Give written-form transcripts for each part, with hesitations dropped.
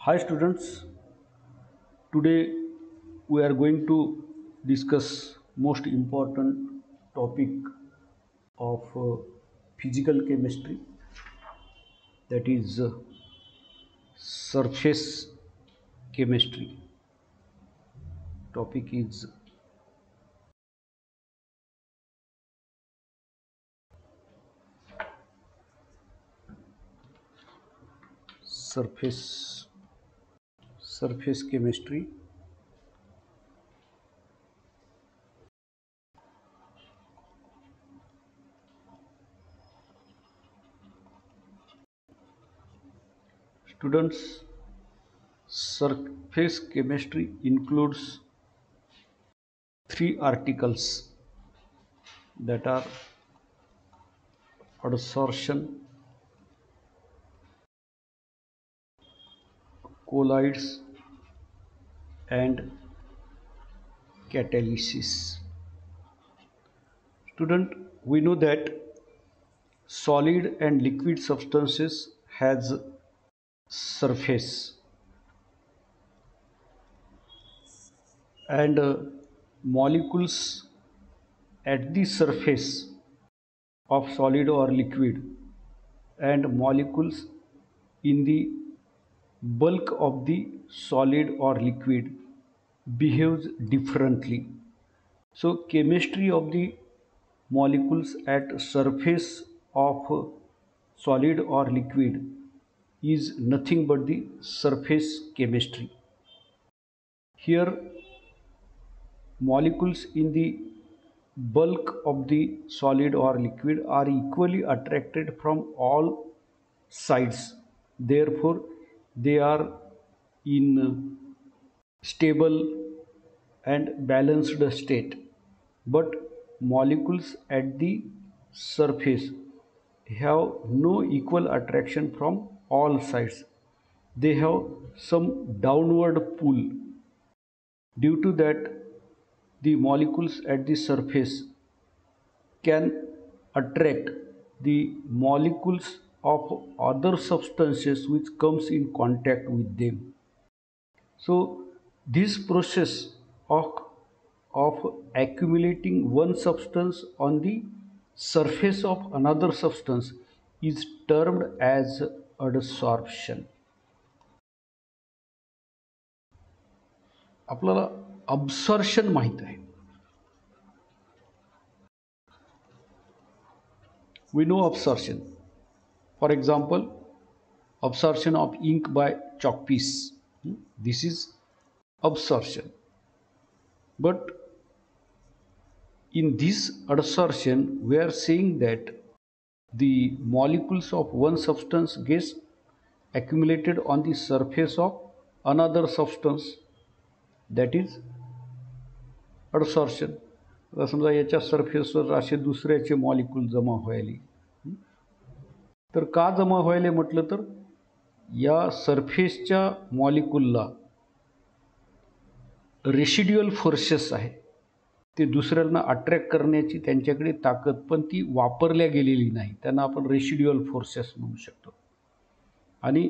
Hi students, today we are going to discuss most important topic of physical chemistry, that is surface chemistry. Topic is surface chemistry. Students, surface chemistry includes three articles, that are adsorption, colloids, and catalysis. Student, we know that solid and liquid substances has surface, and molecules at the surface of solid or liquid and molecules in the bulk of the solid or liquid behaves differently. So chemistry of the molecules at surface of solid or liquid is nothing but the surface chemistry. Here molecules in the bulk of the solid or liquid are equally attracted from all sides. Therefore, they are in stable and balanced state. But molecules at the surface have no equal attraction from all sides. They have some downward pull. Due to that, the molecules at the surface can attract the molecules of other substances which comes in contact with them. So this process of, of accumulating one substance on the surface of another substance is termed as adsorption. आपल्याला absorption माहित आहे. We know absorption. For example, absorption of ink by chalk piece. This is absorption. But in this adsorption, we are saying that the molecules of one substance gets accumulated on the surface of another substance, that is adsorption. आता समजा याच्या सरफेसवर असे दुसऱ्याचे molecule जमा व्हायले, तर का जमा व्हायले म्हटलं तर या सरफेसच्या मॉलिक्यूलला रेसिड्युअल फोर्सेस आहे. ते दुसऱ्यांना अट्रॅक्ट करण्याची त्यांच्याकडे ताकद, पण ती वापरल्या गेलेली नाही. त्यांना आपण रेसिड्युअल फोर्सेस म्हणू शकतो. आणि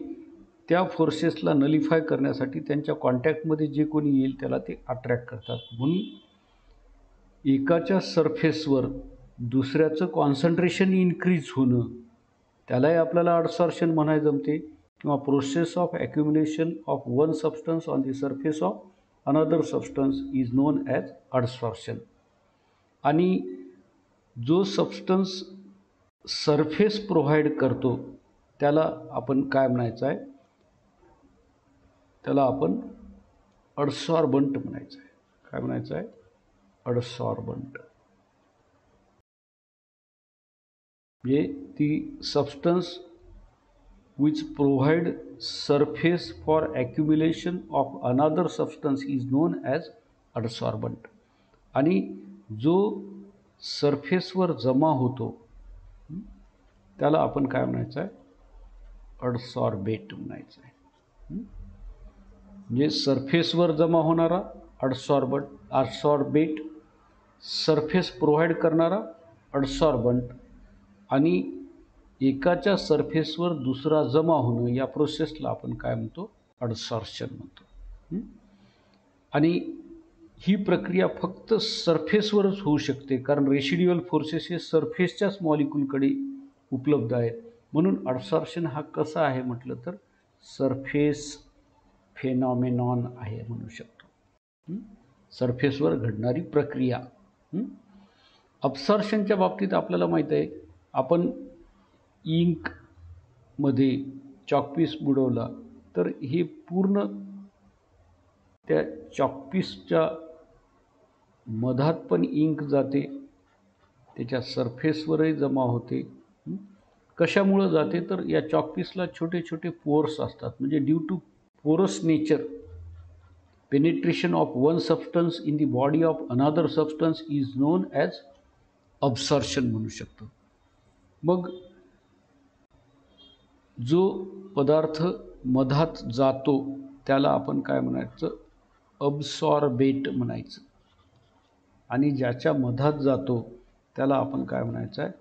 त्या फोर्सेसला नलिफाय करण्यासाठी त्यांच्या कॉन्टॅक्टमध्ये जे कोणी येईल त्याला ते अट्रॅक्ट करतात. म्हणून एकाच्या सरफेसवर दुसऱ्याचं कॉन्सन्ट्रेशन इन्क्रीज होणं, त्यालाही आपल्याला adsorption म्हणायला जमते, किंवा process of ॲक्युम्युलेशन of one substance on the surface of another substance is known as adsorption. आणि जो सबस्टन्स सरफेस प्रोव्हाइड करतो त्याला आपण काय म्हणायचं आहे, त्याला आपण adsorbent म्हणायचं आहे. काय म्हणायचं आहे? adsorbent. म्हणजे ती substance which provide surface for accumulation of another substance is known as adsorbent. आणि जो सरफेसवर जमा होतो त्याला आपण काय म्हणायचं आहे? adsorbate म्हणायचं आहे. म्हणजे सरफेसवर जमा होणारा adsorbate, सरफेस प्रोव्हाइड करणारा adsorbent, आणि एकाच्या सरफेसवर दुसरा जमा होणं या प्रोसेसला आपण काय म्हणतो? अडसॉर्शन म्हणतो. आणि ही प्रक्रिया फक्त सरफेसवरच होऊ शकते, कारण रेसिड्युअल फोर्सेस हे सरफेसच्याच मॉलिक्यूलकडे उपलब्ध आहेत. म्हणून अडसॉर्शन हा कसा आहे म्हटलं तर सरफेस फेनॉमेनॉन आहे म्हणू शकतो. सरफेसवर घडणारी प्रक्रिया. अब्सॉर्प्शनच्या बाबतीत आपल्याला माहीत आहे, आपण इंकमध्ये चॉकपीस बुडवला तर हे पूर्ण त्या चॉकपीसच्या मधात पण इंक जाते, त्याच्या सरफेसवरही जमा होते. कशामुळं जाते तर या चॉकपीसला छोटे छोटे पोर्स असतात. म्हणजे ड्यू टू पोरस nature penetration of one substance in the body of another substance is known as absorption म्हणू शकतो. मग जो पदार्थ मधात जातो त्याला आपण काय म्हणायचं, अब्सॉर्बेट म्हणायचं. आणि ज्याच्या मधात जातो त्याला आपण काय म्हणायचं आहे,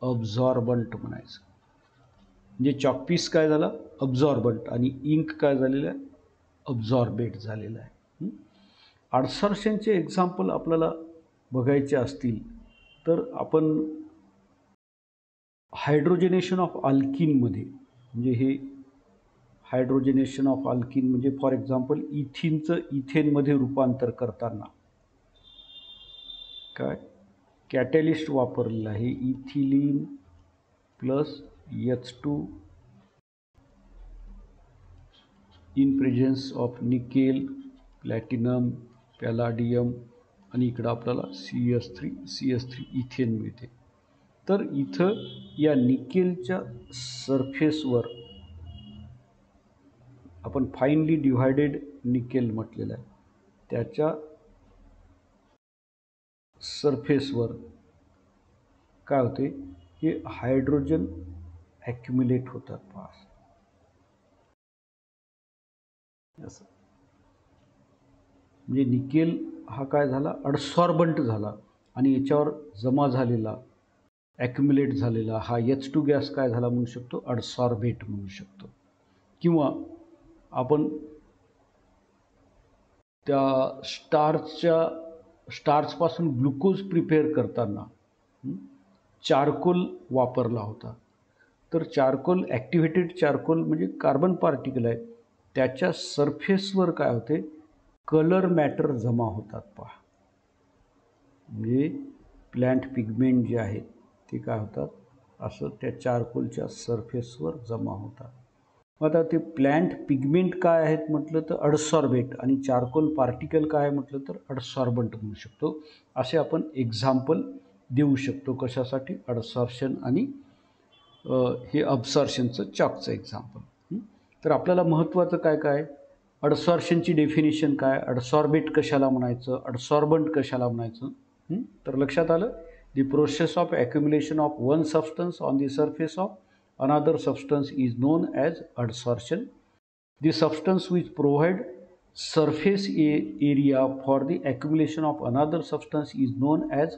अब्झॉर्बंट म्हणायचं. म्हणजे चॉकपीस काय झाला, अब्झॉर्बंट, आणि इंक काय झालेलं आहे, अब्झॉर्बेट झालेलं आहे. अडसॉर्प्शनचे एक्झाम्पल आपल्याला बघायचे असतील तर आपण हायड्रोजनेशन ऑफ अल्किनमध्ये, म्हणजे हे हायड्रोजनेशन ऑफ अल्किन म्हणजे फॉर एक्झाम्पल इथिनचं इथेनमध्ये रूपांतर करताना काय कॅटॅलिस्ट वापरलेलं आहे. Ethylene plus H2 in presence of nickel, platinum, palladium, आणि इकडं आपल्याला CH3 इथेन मिळते. तर इथं या निकेलच्या सरफेसवर आपण फाईनली डिव्हायडेड निकेल म्हटलेलं आहे, त्याच्या सरफेसवर काय होते, हे हायड्रोजन ॲक्युम्युलेट होतात. पास असं म्हणजे निकेल हा काय झाला, अडसॉर्बंट झाला, आणि याच्यावर जमा झालेला ॲक्युम्युलेट झालेला हा H2 गॅस काय झाला म्हणू शकतो, अडसॉर्बेट म्हणू शकतो. किंवा आपण त्या स्टार्चपासून ग्लुकोज प्रिपेअर करताना चारकोल वापरला होता. तर चारकोल, ॲक्टिव्हेटेड चारकोल म्हणजे कार्बन पार्टिकल आहे, त्याच्या सरफेसवर काय होते, कलर मॅटर जमा होतात. पहा, म्हणजे प्लॅन्ट पिगमेंट जे आहेत ते काय होतात, असं त्या चारकोलच्या सरफेसवर जमा होतात. आता ते प्लॅन्ट पिगमेंट काय आहेत म्हटलं तर अडसॉर्बेट, आणि चारकोल पार्टिकल काय म्हटलं तर अडसॉर्बंट म्हणू शकतो. असे आपण एक्झाम्पल देऊ शकतो. कशासाठी, अडसॉर्प्शन आणि हे अब्सॉर्प्शनचं चॉकचं एक्झाम्पल. तर आपल्याला महत्त्वाचं काय काय, अडसॉर्प्शनची डेफिनेशन काय, अडसॉर्बेट कशाला म्हणायचं, अडसॉर्बंट कशाला म्हणायचं. तर लक्षात आलं. The process of ॲक्युम्युलेशन of one substance on the surface of another substance is known as adsorption. The substance which provide surface area for the accumulation of another substance is known as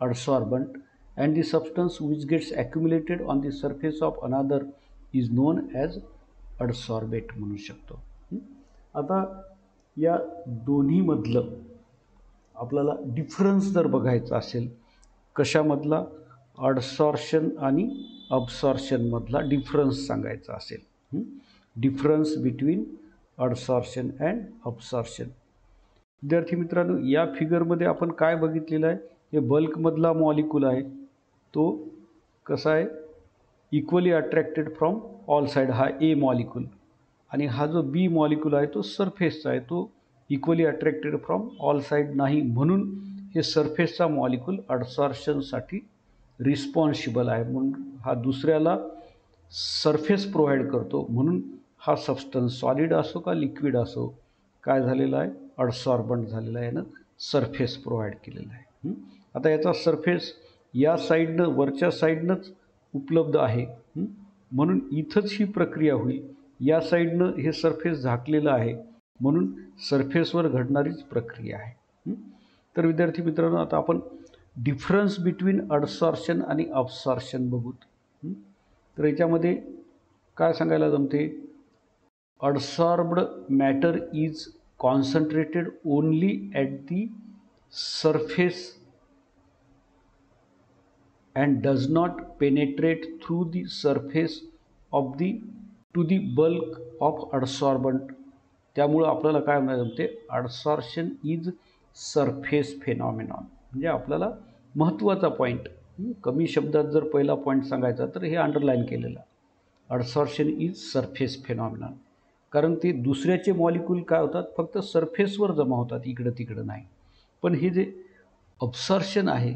adsorbent, and the substance which gets accumulated on the surface of another is known as adsorbate म्हणू शकतो. आता या दोन्हीमधलं आपल्याला difference जर बघायचा असेल, कशामधला, अडसॉर्प्शन आणि अब्सॉर्प्शनमधला difference सांगायचा असेल, डिफरन्स बिटवीन अडसॉर्प्शन अँड अब्सॉर्प्शन. विद्यार्थी मित्रांनो, या फिगरमध्ये आपण काय बघितलेलं आहे, हे बल्कमधला मॉलिक्यूल आहे, तो कसा आहे, equally attracted from all side, हा ए मॉलिक्यूल, आणि हा जो बी मॉलिक्यूल आहे तो सरफेसचा आहे, तो equally attracted from all side नाही. म्हणून हे सरफेसचा मॉलिक्यूल अडसॉर्प्शनसाठी रिस्पॉन्सिबल आहे. म्हणून हा दुसऱ्याला सरफेस प्रोव्हाइड करतो. म्हणून हा सबस्टन्स सॉलिड असो का लिक्विड असो काय झालेला आहे, अडसॉर्बंट झालेला आहे, यानं सरफेस प्रोव्हाइड केलेला आहे. आता याचा सरफेस या साईडनं, वरच्या साईडनंच उपलब्ध आहे, म्हणून इथंच ही प्रक्रिया होईल. या साईडनं हे सरफेस झाकलेलं आहे, म्हणून सरफेसवर घडणारीच प्रक्रिया आहे. तर विद्यार्थी मित्रांनो, आता आपण डिफरन्स बिटवीन अडसॉर्प्शन आणि अब्सॉर्प्शन बघूत. तर याच्यामध्ये काय सांगायला जमते, adsorbed matter is concentrated only at the surface and does not penetrate through the surface of the to the bulk of adsorbent. त्यामुळं आपल्याला काय म्हणते, adsorption is surface phenomenon. म्हणजे आपल्याला महत्त्वाचा पॉईंट, कमी शब्दात जर पहिला पॉईंट सांगायचा तर हे अंडरलाईन केलेलं. adsorption is surface phenomenon. कारण ते दुसऱ्याचे मॉलिक्यूल काय होतात, फक्त सरफेसवर जमा होतात, इकडं तिकडं नाही. पण हे जे अब्सॉर्प्शन आहे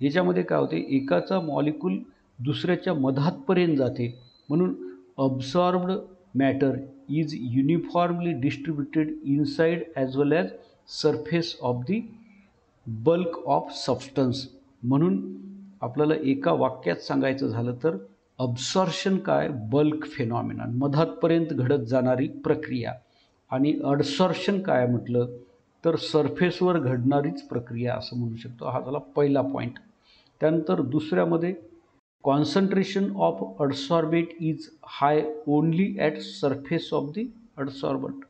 याच्यामध्ये काय होते, एकाचा मॉलिक्यूल दुसऱ्याच्या मधातपर्यंत जाते. म्हणून absorbed matter is uniformly distributed inside as well as surface of the bulk of substance. म्हणून आपल्याला एका वाक्यात सांगायचं झालं तर अब्सॉर्प्शन काय, बल्क फेनॉमिनॉन, मधातपर्यंत घडत जाणारी प्रक्रिया. आणि अडसॉर्प्शन काय म्हटलं तर सरफेसवर घडणारीच प्रक्रिया असं म्हणू शकतो. हा झाला पहिला पॉईंट. त्यानंतर दुसऱ्यामध्ये concentration of adsorbate is high only at surface of the adsorbent.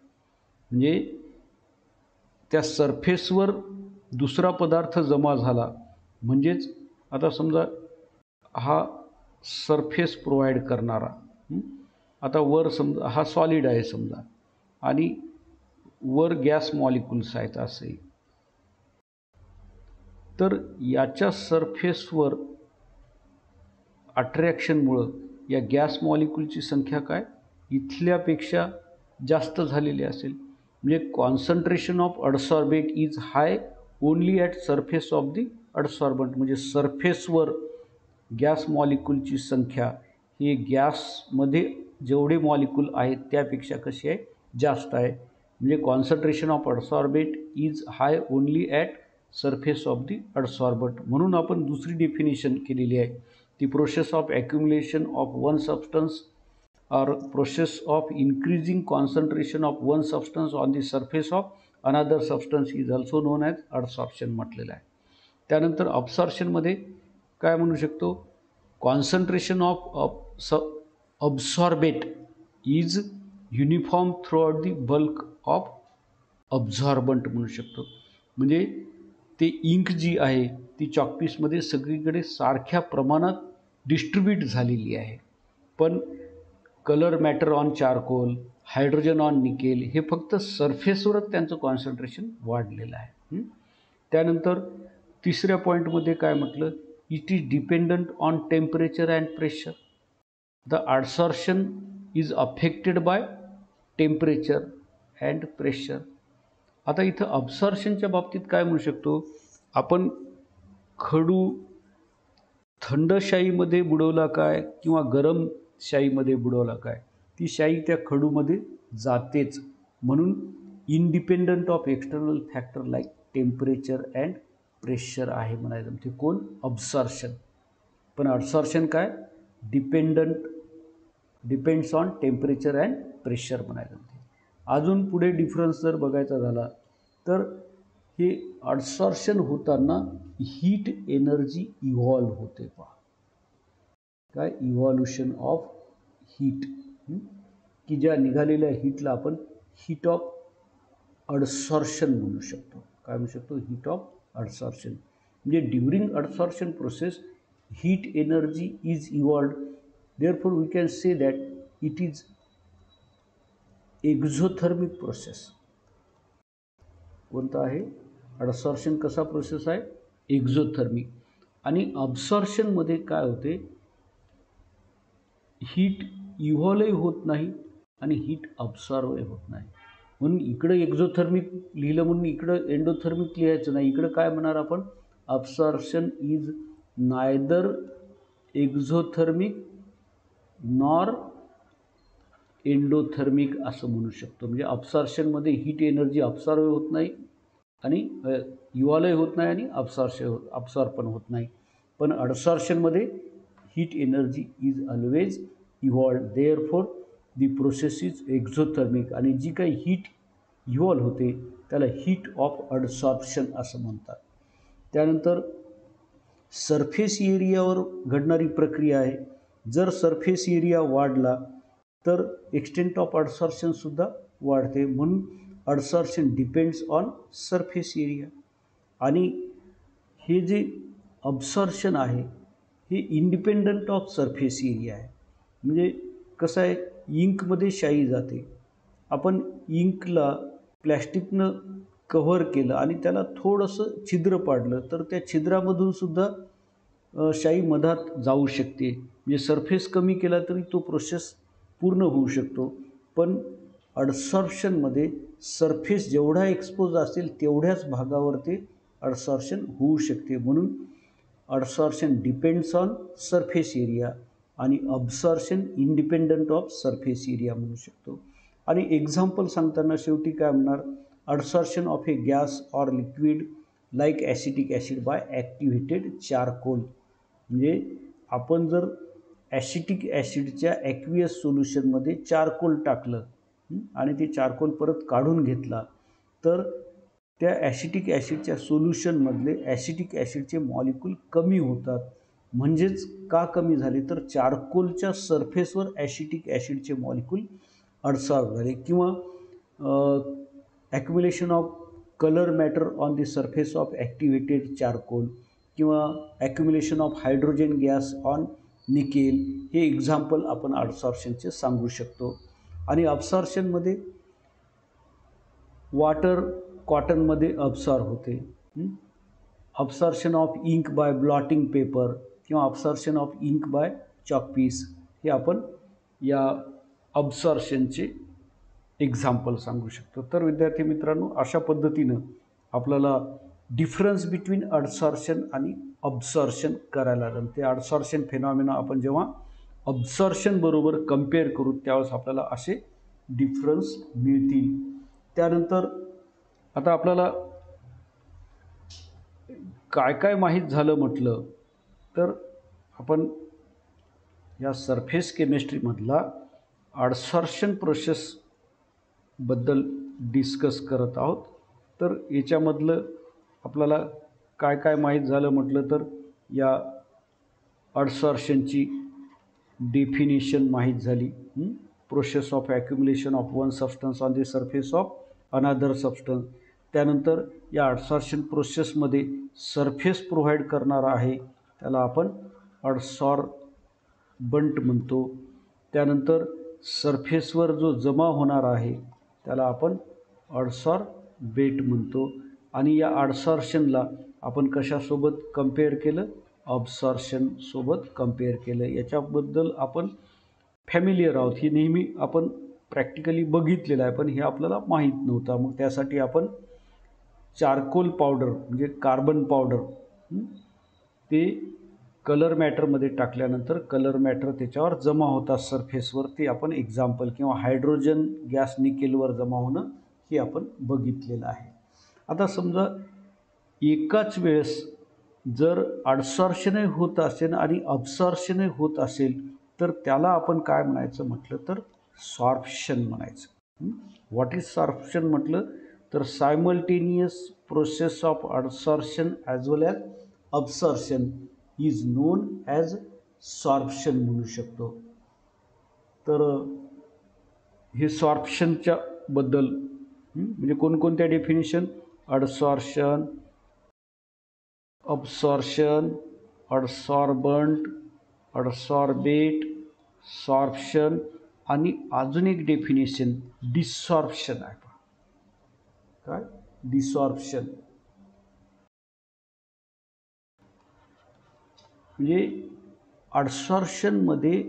म्हणजे त्या सरफेसवर दुसरा पदार्थ जमा झाला, म्हणजेच आता समजा हा सरफेस प्रोव्हाइड करणारा, आता वर समजा हा सॉलिड आहे समजा आणि वर गॅस मॉलिक्युल्स आहेत असे, तर याच्या सरफेसवर अट्रॅक्शनमुळं या गॅस मॉलिक्यूलची संख्या काय इथल्यापेक्षा जास्त झालेली असेल. म्हणजे concentration of adsorbate is high only at surface of the adsorbent. म्हणजे सरफेसवर गॅस मॉलिक्यूलची संख्या ही गॅसमध्ये जेवढे मॉलिक्यूल आहेत त्यापेक्षा कशी आहे, जास्त आहे. म्हणजे concentration of adsorbate is high only at surface of the adsorbent. म्हणून आपण दुसरी डेफिनेशन केलेली आहे, ती process of accumulation of one substance or process of increasing concentration of one substance on the surface of another substance is also known as adsorption म्हटलेलं आहे. त्यानंतर अब्सॉर्प्शनमध्ये काय म्हणू शकतो, concentration of absorbate is uniform throughout the bulk of absorbent म्हणू शकतो. म्हणजे ते इंक जी आहे ती चॉकपीसमध्ये सगळीकडे सारख्या प्रमाणात डिस्ट्रीब्यूट झालेली आहे. पण colour matter on charcoal, hydrogen on nickel हे फक्त सरफेसवरच त्यांचं कॉन्सन्ट्रेशन वाढलेलं आहे. त्यानंतर तिसऱ्या पॉईंटमध्ये काय म्हटलं, it is dependent on temperature and pressure. The adsorption is affected by temperature and pressure. आता इथं अब्सॉर्प्शनच्या बाबतीत काय म्हणू शकतो आपण, खडू थंड शाईमध्ये बुडवला काय किंवा गरम शाईमध्ये बुडवला काय, ती शाई त्या खडूमध्ये जातेच. म्हणून independent of external factor like temperature and pressure आहे म्हणायचं. ते कोण, अब्सॉर्प्शन. पण अडसॉर्प्शन काय, depends on temperature and pressure म्हणायचं. अजून पुढे डिफरन्स जर बघायचा झाला तर हे अडसॉर्प्शन होताना हीट एनर्जी इव्हॉल्व होते. पहा काय, इव्हॉल्युशन ऑफ हीट, की ज्या निघालेल्या हीटला आपण हीट ऑफ अडसॉर्प्शन म्हणू शकतो. काय म्हणू शकतो, हीट ऑफ अडसॉर्प्शन. म्हणजे during adsorption process heat energy is evolved, therefore we can say that it is exothermic process. कोणता आहे, अडसॉर्प्शन कसा प्रोसेस आहे, एक्झोथर्मिक. आणि अब्सॉर्प्शनमध्ये काय होते, हीट इव्हॉल्वही होत नाही आणि हीट अब्सॉर्वही होत नाही. म्हणून इकडं एक्झोथर्मिक लिहिलं म्हणून इकडं एंडोथर्मिक लिहायचं नाही. इकडं काय म्हणणार आपण, absorption is neither exothermic nor endothermic असं म्हणू शकतो. म्हणजे अब्सॉर्प्शनमध्ये हीट एनर्जी अब्सॉर्व होत नाही आणि इव्हॉल्वही होत नाही आणि अब्सॉर्पण होत नाही. पण अडसॉर्प्शनमध्ये heat energy is always evolved, therefore the process is exothermic. आणि जी काही हीट इव्हॉल्व होते त्याला हीट ऑफ अडसॉर्प्शन असं म्हणतात. त्यानंतर सरफेस एरियावर घडणारी प्रक्रिया आहे. जर सरफेस एरिया वाढला तर एक्सटेंट ऑफ अडसॉर्प्शनसुद्धा वाढते. म्हणून adsorption depends on surface area. आणि हे जे अब्सॉर्प्शन आहे हे इंडिपेंडंट ऑफ सरफेस एरिया आहे. म्हणजे कसं आहे, इंकमध्ये शाई जाते. आपण इंकला प्लॅस्टिकनं कव्हर केलं आणि त्याला थोडंसं छिद्र पाडलं तर त्या छिद्रामधून सुद्धा शाई मधात जाऊ शकते. म्हणजे सरफेस कमी केला तरी तो प्रोसेस पूर्ण होऊ शकतो. पण अडसॉर्प्शनमध्ये सरफेस जेवढा एक्सपोज असेल तेवढ्याच भागावर ते अडसॉर्प्शन होऊ शकते. म्हणून adsorption depends on surface area आणि absorption independent of surface area म्हणू शकतो. आणि एक्झाम्पल सांगताना शेवटी काय म्हणणार, adsorption of a gas or liquid like acetic acid by activated charcoal. म्हणजे आपण जर ॲसिटिक ॲसिडच्या ॲक्वियस सोल्युशनमध्ये चारकोल टाकलं आणि ते चारकोल परत काढून घेतला तर त्या ॲसिटिक ॲसिडच्या सोल्युशनमधले ॲसिटिक ॲसिडचे मॉलिक्यूल कमी होतात. म्हणजेच का कमी झाले तर चारकोलच्या सरफेसवर ॲसिटिक ॲसिडचे मॉलिक्यूल अडसॉर्ब झाले. किंवा accumulation of colour matter on the surface of activated charcoal किंवा accumulation of hydrogen gas on nickel, हे एक्झाम्पल आपण अडसॉर्प्शनचे सांगू शकतो. आणि अब्सॉर्प्शनमध्ये वॉटर कॉटनमध्ये अब्सॉर्ब होते. Absorption of ink by blotting paper किंवा absorption of ink by chalk piece, हे आपण या अब्सॉर्प्शनचे एक्झाम्पल सांगू शकतो. तर विद्यार्थी मित्रांनो, अशा पद्धतीनं आपल्याला डिफरन्स बिटवीन अडसॉर्प्शन आणि अब्सॉर्प्शन करायला लागेल. ते अडसॉर्प्शन फेनॉमेना आपण जेव्हा अब्सॉर्प्शन बरोबर कम्पेअर करू त्यावेळेस आपल्याला असे डिफरन्स मिळतील. त्यानंतर आता आपल्याला काय काय माहीत झालं म्हटलं तर आपण या सरफेस केमिस्ट्रीमधला अडसॉर्प्शन प्रोसेसबद्दल डिस्कस करत आहोत. तर याच्यामधलं आपल्याला काय काय माहीत झालं म्हटलं तर या अडसॉर्प्शनची डेफिनेशन माहीत झाली. Process of ॲक्युम्युलेशन of one substance on the surface of another substance. त्यानंतर या अडसॉर्प्शन प्रोसेसमध्ये सरफेस प्रोव्हाइड करणारा आहे त्याला आपण अडसॉर्बंट म्हणतो. त्यानंतर सरफेसवर जो जमा होणार आहे त्याला आपण अडसॉर्बेट म्हणतो. आणि या अडसॉर्प्शनला आपण कशासोबत कम्पेअर केलं, अब्सॉर्प्शनसोबत कम्पेअर केलं. याच्याबद्दल आपण फॅमिलियर आहोत, ही नेहमी आपण प्रॅक्टिकली बघितलेलं आहे, पण हे आपल्याला माहीत नव्हतं. मग त्यासाठी आपण चारकोल पावडर म्हणजे कार्बन पावडर ते कलर मॅटरमध्ये टाकल्यानंतर कलर मॅटर त्याच्यावर जमा होतात सरफेसवर, ते आपण एक्झाम्पल. किंवा हायड्रोजन गॅस निकेलवर जमा होणं हे आपण बघितलेलं आहे. आता समजा एकाच वेळेस जर अडसॉर्प्शनही होत असेल आणि अब्सॉर्प्शनही होत असेल तर त्याला आपण काय म्हणायचं म्हटलं तर सॉर्प्शन म्हणायचं. व्हॉट इज सॉर्प्शन म्हटलं तर simultaneous process of adsorption as well as absorption is known as sorption म्हणू शकतो. तर हे सॉर्प्शनच्या बद्दल म्हणजे कोणकोणत्या definition, adsorption, absorption, adsorbent, adsorbate, sorption आणि अजून एक डेफिनेशन डिसॉर्प्शन आहे. काय डिसॉर्प्शन म्हणजे अडसॉर्प्शनमध्ये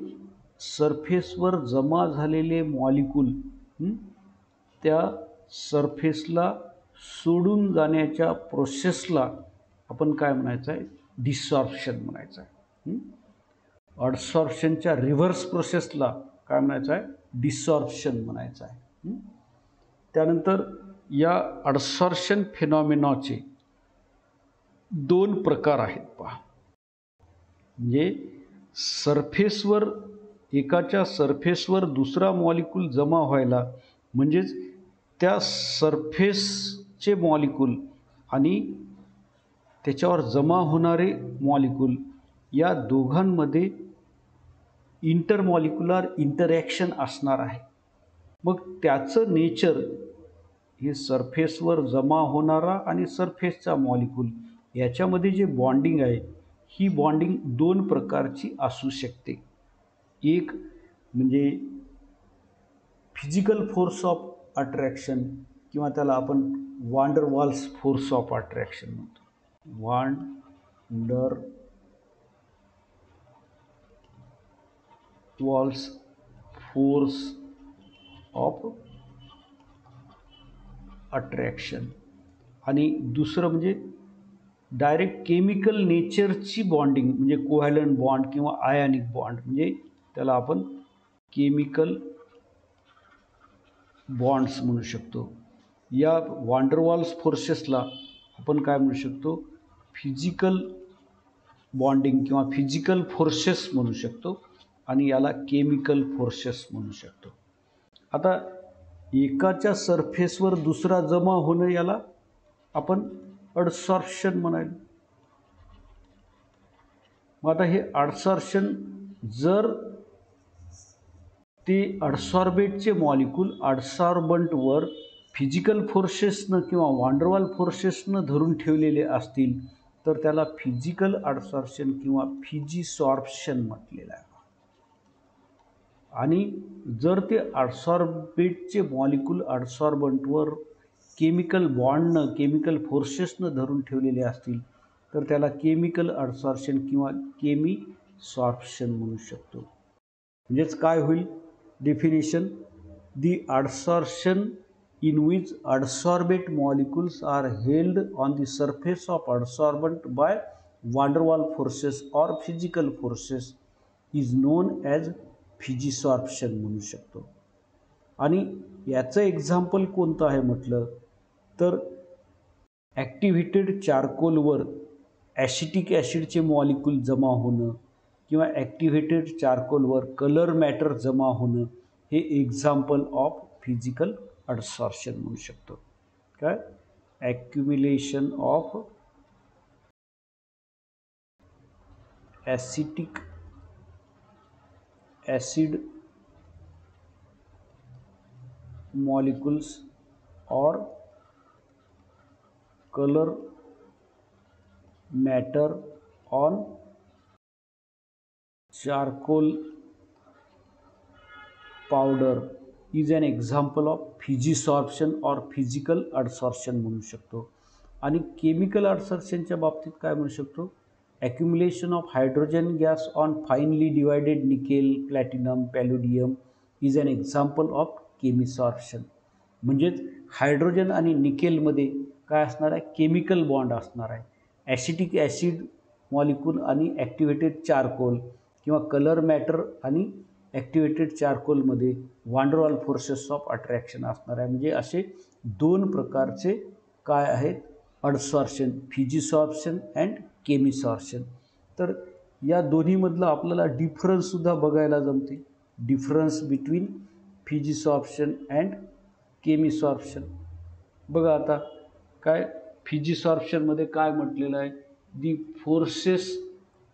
सरफेसवर जमा झालेले मॉलिक्यूल त्या सरफेसला सोडून जाण्याच्या प्रोसेसला आपण काय म्हणायचं आहे, डिसॉर्प्शन म्हणायचं आहे. अडसॉर्प्शनच्या रिव्हर्स प्रोसेसला काय म्हणायचं आहे, डिसॉर्प्शन म्हणायचं आहे. त्यानंतर या अडसॉर्प्शन फेनॉमेनाचे दोन प्रकार आहेत पहा. म्हणजे सरफेसवर एकाच्या सरफेसवर दुसरा मॉलिक्यूल जमा व्हायला म्हणजेच त्या सरफेसचे मॉलिक्यूल आणि त्याच्यावर जमा होणारे मॉलिक्यूल या दोघांमध्ये इंटरमॉलिक्युलर इंटरॅक्शन असणार आहे. मग त्याचं नेचर हे सरफेसवर जमा होणारा आणि सरफेसचा मॉलिक्यूल याच्यामध्ये जे बॉन्डिंग आहे, ही बॉन्डिंग दोन प्रकारची असू शकते. एक म्हणजे फिजिकल फोर्स ऑफ अट्रॅक्शन किंवा त्याला आपण van der Waals force of attraction म्हणतो. Van der Waals force of attraction. आणि दुसरं म्हणजे डायरेक्ट केमिकल नेचरची बॉन्डिंग म्हणजे कोव्हॅलंट बॉन्ड किंवा आयनिक बॉन्ड, म्हणजे त्याला आपण केमिकल बॉन्ड्स म्हणू शकतो. या वांडरवॉल्स फोर्सेसला आपण काय म्हणू शकतो, फिजिकल बॉन्डिंग किंवा फिजिकल फोर्सेस म्हणू शकतो आणि याला केमिकल फोर्सेस म्हणू शकतो. आता एकाच्या सरफेसवर दुसरा जमा होणं याला आपण अडसॉर्प्शन म्हणाल. मग आता हे अडसॉर्प्शन जर ते अडसॉर्बेटचे मॉलिक्यूल अडसॉर्बंटवर फिजिकल फोर्सेसनं किंवा वांडरवॉल फोर्सेसनं धरून ठेवलेले असतील तर त्याला फिजिकल अडसॉर्प्शन किंवा फिजिसॉर्प्शन म्हटलेलं आहे. आणि जर ते अडसॉर्बेटचे मॉलिक्यूल अडसॉर्बंटवर केमिकल बॉन्डनं केमिकल फोर्सेसनं धरून ठेवलेले असतील तर त्याला केमिकल अडसॉर्प्शन किंवा केमिसॉर्प्शन म्हणू शकतो. म्हणजेच काय होईल definition, the adsorption in which adsorbate molecules are held on the surface of adsorbent by van der Waals forces or physical forces is known as फिजिसॉर्प्शन म्हणू शकतो. आणि याचं एक्झाम्पल कोणतं आहे म्हटलं तर ॲक्टिव्हेटेड चारकोलवर ॲसिटिक ॲसिडचे मॉलिक्यूल जमा होणं किंवा ॲक्टिव्हेटेड चारकोलवर कलर मॅटर जमा होणं हे एक्झाम्पल ऑफ फिजिकल अडसॉर्प्शन म्हणू शकतो. काय accumulation of acetic acid molecules और colour matter on charcoal powder is an example of physisorption और फिजिकल अडसॉर्प्शन म्हणू शकतो. आणि केमिकल अडसॉर्प्शनच्या बाबतीत काय म्हणू शकतो, accumulation of hydrogen gas on finely divided nickel platinum palladium is an example of chemisorption. म्हणजेच हायड्रोजन आणि निकेलमध्ये काय असणार आहे, केमिकल बॉन्ड असणार आहे. ॲसिटिक ॲसिड मॉलिक्यूल आणि ॲक्टिव्हेटेड चारकोल किंवा कलर मॅटर आणि ॲक्टिव्हेटेड चारकोलमध्ये वांडर वाल फोर्सेस ऑफ अट्रॅक्शन असणार आहे. म्हणजे असे दोन प्रकारचे काय आहेत अडसॉर्प्शन, फिजिसॉर्प्शन अँड केमिसॉर्प्शन. तर या दोन्हीमधलं आपल्याला डिफरन्ससुद्धा बघायला जमते, difference between physisorption and chemisorption. बघा आता काय फिजिसॉर्प्शनमध्ये काय म्हटलेलं आहे, the forces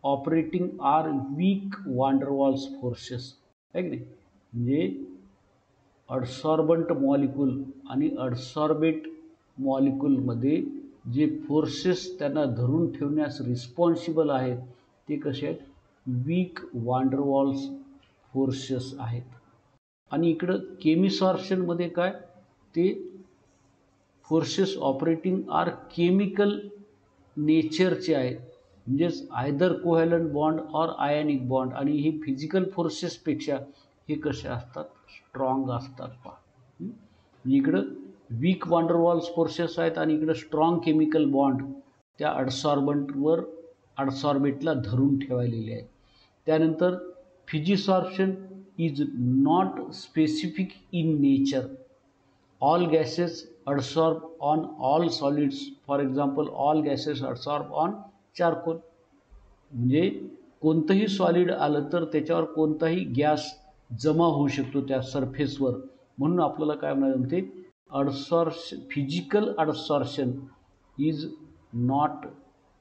operating are weak van der Waals forces आहे की नाही. म्हणजे अडसॉर्बंट मॉलिक्यूल आणि अडसॉर्बेट मॉलिक्यूलमध्ये जे फोर्सेस त्यांना धरून ठेवण्यास रिस्पॉन्सिबल आहेत ते कसे आहेत, वीक वांडरवॉल्स फोर्सेस आहेत. आणि इकडं केमिसॉर्प्शनमध्ये काय, ते फोर्सेस ऑपरेटिंग आर केमिकल नेचरचे आहेत. म्हणजेच आयदर कोव्हॅलंट बॉन्ड और आयनिक बॉन्ड. आणि हे फिजिकल फोर्सेसपेक्षा हे कसे असतात, स्ट्रॉंग असतात. पहा इकडं वीक वांडरवॉल्स फोर्सेस आहेत आणि इकडं स्ट्रॉंग केमिकल बॉन्ड त्या अडसॉर्बंटवर अडसॉर्बेटला धरून ठेवलेले आहेत. त्यानंतर physisorption is not specific in nature. All gases adsorb on all solids, for example all gases adsorb on charcoal. म्हणजे कोणतंही सॉलिड आलं तर त्याच्यावर कोणताही गॅस जमा होऊ शकतो त्या सरफेसवर, म्हणून आपल्याला काय म्हणायला म्हणते adsorption, physical adsorption is not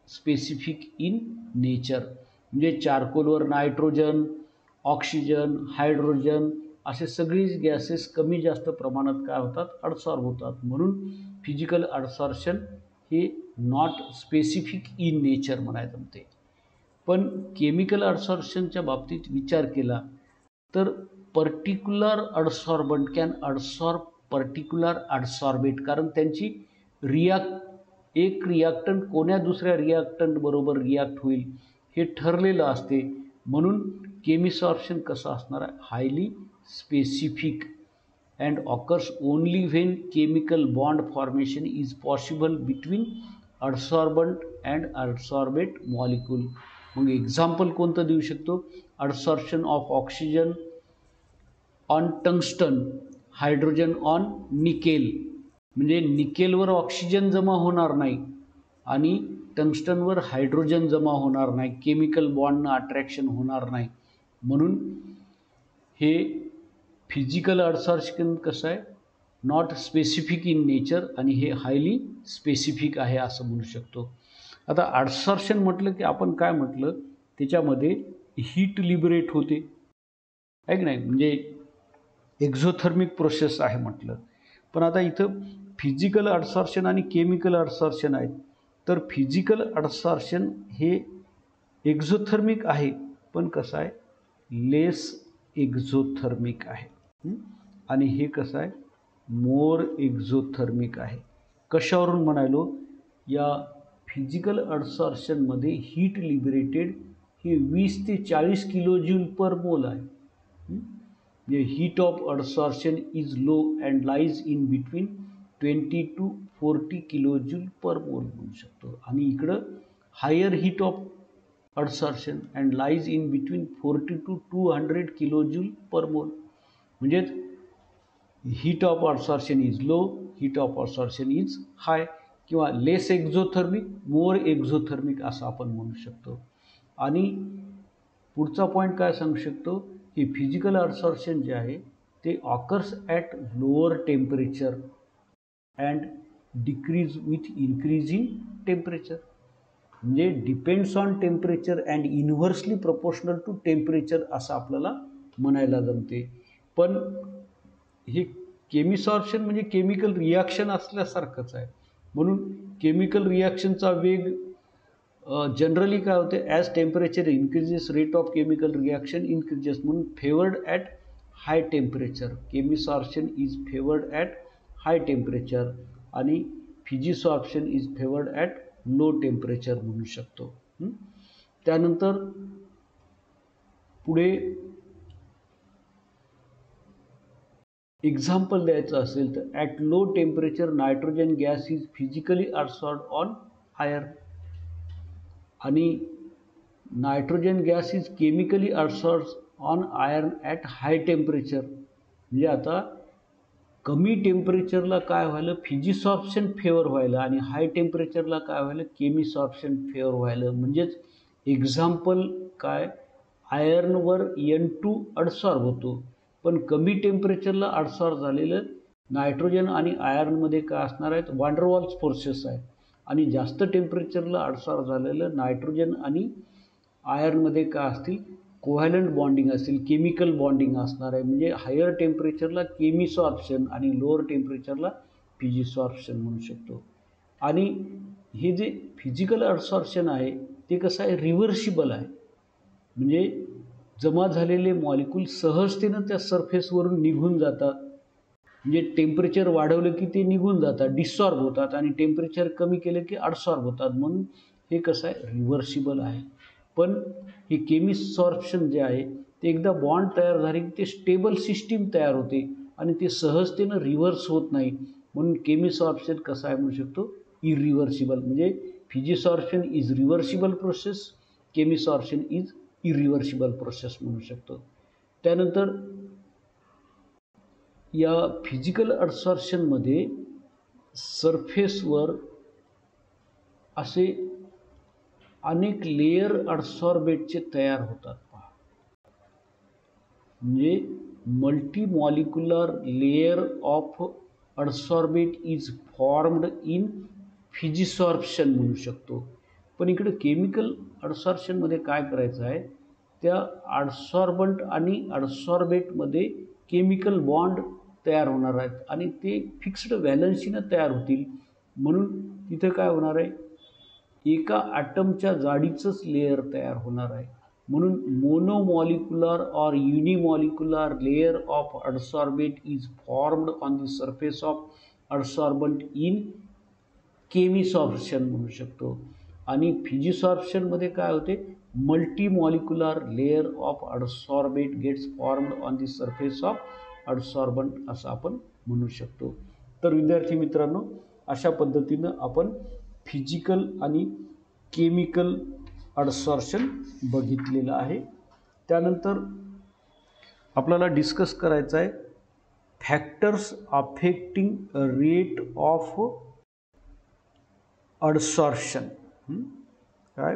specific in nature. म्हणजे चारकोलवर नायट्रोजन ऑक्सिजन, हायड्रोजन असे सगळीच गॅसेस कमी जास्त प्रमाणात काय होतात, ॲडसॉर्ब होतात. म्हणून फिजिकल ॲडसॉर्प्शन हे नॉट स्पेसिफिक इन नेचर म्हणायचं ते. पण केमिकल ॲडसॉर्प्शनच्या बाबतीत विचार केला तर पर्टिक्युलर ॲडसॉर्बंट कॅन ॲडसॉर्ब पर्टिक्युलर ॲडसॉर्बेट, कारण त्यांची एक रिॲक्टंट कोण्या दुसऱ्या रिॲक्टंट बरोबर रिॲक्ट होईल हे ठरलेलं असते. म्हणून केमिसॉर्प्शन कसं असणार आहे, highly specific and occurs only when chemical bond formation is possible between adsorbent and adsorbate molecule. मग एक्झाम्पल कोणतं देऊ शकतो, adsorption of oxygen on tungsten, hydrogen on nickel. म्हणजे निकेलवर ऑक्सिजन जमा होणार नाही आणि टंगस्टनवर हायड्रोजन जमा होणार नाही, केमिकल बॉन्डनं अट्रॅक्शन होणार नाही. म्हणून हे फिजिकल ॲडसॉर्प्शन कसं आहे, नॉट स्पेसिफिक इन नेचर आणि हे हायली स्पेसिफिक आहे असं म्हणू शकतो. आता ॲडसॉर्प्शन म्हटलं की आपण काय म्हटलं, त्याच्यामध्ये हीट लिबरेट होते आहे की नाही, म्हणजे एक्झोथर्मिक प्रोसेस आहे म्हटलं. पण आता इथं फिजिकल ॲडसॉर्प्शन आणि केमिकल ॲडसॉर्प्शन आहेत. तर फिजिकल ॲडसॉर्प्शन हे एक्झोथर्मिक आहे, पण कसं आहे, लेस एक्झोथर्मिक आहे. आणि हे कसं आहे, मोर एक्झोथर्मिक आहे. कशावरून म्हणालो, या फिजिकल ॲडसॉर्प्शनमध्ये हीट लिबरेटेड हे 20 ते 40 किलोजूल पर मोल आहे. The heat of adsorption is low and lies in between 20 to 40 kilojoule per mole म्हणू शकतो. आणि इकडं higher heat of adsorption and lies in between 40 to 200 kilojoule per mole. म्हणजेच heat of adsorption is low, heat of adsorption is high, किंवा लेस exothermic, मोर exothermic असं आपण म्हणू शकतो. आणि पुढचा पॉईंट काय सांगू शकतो, की फिजिकल ॲडसॉर्प्शन जे आहे ते occurs at lower temperature and decrease with increase in temperature. म्हणजे depends on temperature and inversely proportional to temperature असं आपल्याला म्हणायला जमते. पण हे केमिसॉर्प्शन म्हणजे केमिकल रिॲक्शन असल्यासारखंच आहे. म्हणून केमिकल रिॲक्शनचा वेग जनरली काय होते, as temperature increases rate of chemical reaction increases. म्हणून favoured at high temperature, chemisorption is favoured at high temperature आणि physisorption is favoured at low temperature म्हणू शकतो. त्यानंतर पुढे एक्झाम्पल द्यायचं असेल तर at low temperature nitrogen gas is physically adsorb on iron आणि nitrogen gas is chemically adsorb on iron at high temperature. म्हणजे आता कमी टेम्परेचरला काय व्हायलं, फिजिसॉर्प्शन फेवर व्हायलं आणि हाय टेम्परेचरला काय व्हायलं, केमिसॉर्प्शन फेवर व्हायलं. म्हणजेच एक्झाम्पल काय, आयर्नवर N2 ॲडसॉर्ब होतो, पण कमी टेम्परेचरला ॲडसॉर्ब झालेलं नायट्रोजन आणि आयर्नमध्ये काय असणार आहेत, वांडरवॉल्स फोर्सेस आहेत. आणि जास्त टेम्परेचरला ॲडसॉर्ब झालेलं नायट्रोजन आणि आयर्नमध्ये काय असतील, कोव्हॅलंट बॉन्डिंग असेल, केमिकल बॉन्डिंग असणार आहे. म्हणजे हायर टेम्परेचरला केमिसॉर्प्शन आणि लोअर टेम्परेचरला फिजिसॉर्प्शन म्हणू शकतो. आणि हे जे फिजिकल ॲडसॉर्प्शन आहे ते कसं आहे, रिव्हर्सिबल आहे. म्हणजे जमा झालेले मॉलिक्यूल सहजतेनं त्या सरफेसवरून निघून जातात. म्हणजे टेम्परेचर वाढवलं की ते निघून जातात, डिसॉर्ब होतात, आणि टेम्परेचर कमी केलं की ॲडसॉर्ब होतात. म्हणून हे कसं आहे, रिव्हर्सिबल आहे. पण हे केमिसॉर्प्शन जे आहे ते एकदा बॉन्ड तयार झाले की ते स्टेबल सिस्टीम तयार होते आणि ते सहजतेनं रिव्हर्स होत नाही. म्हणून केमिसॉर्प्शन कसं आहे म्हणू शकतो, इरिव्हर्सिबल. म्हणजे physisorption is reversible process, chemisorption is irreversible process म्हणू शकतो. त्यानंतर या फिजिकल ॲडसॉर्प्शनमध्ये सरफेसवर असे अनेक लेयर ॲडसॉर्बेटचे तयार होतात. पहा, म्हणजे multi molecular layer of adsorbate is formed in physisorption म्हणू शकतो. पण इकडे केमिकल ॲडसॉर्प्शनमध्ये काय करायचं आहे, त्या ॲडसॉर्बंट आणि ॲडसॉर्बेटमध्ये केमिकल बॉन्ड तयार होणार आहेत आणि ते फिक्स्ड व्हॅलन्सीनं तयार होतील. म्हणून तिथं काय होणार आहे, एका ॲटमच्या जाडीचंच लेयर तयार होणार आहे. म्हणून monomolecular or unimolecular layer of adsorbate is formed on the surface of adsorbent in chemisorption म्हणू शकतो. आणि फिजिसॉर्प्शनमध्ये काय होते, multimolecular layer of adsorbate gets formed on the surface of adsorbent असं आपण म्हणू शकतो. तर विद्यार्थी मित्रांनो, अशा पद्धतीनं आपण फिजिकल आणि केमिकल ॲडसॉर्प्शन बघितलेलं आहे. त्यानंतर आपल्याला डिस्कस करायचं आहे factors affecting rate of adsorption. काय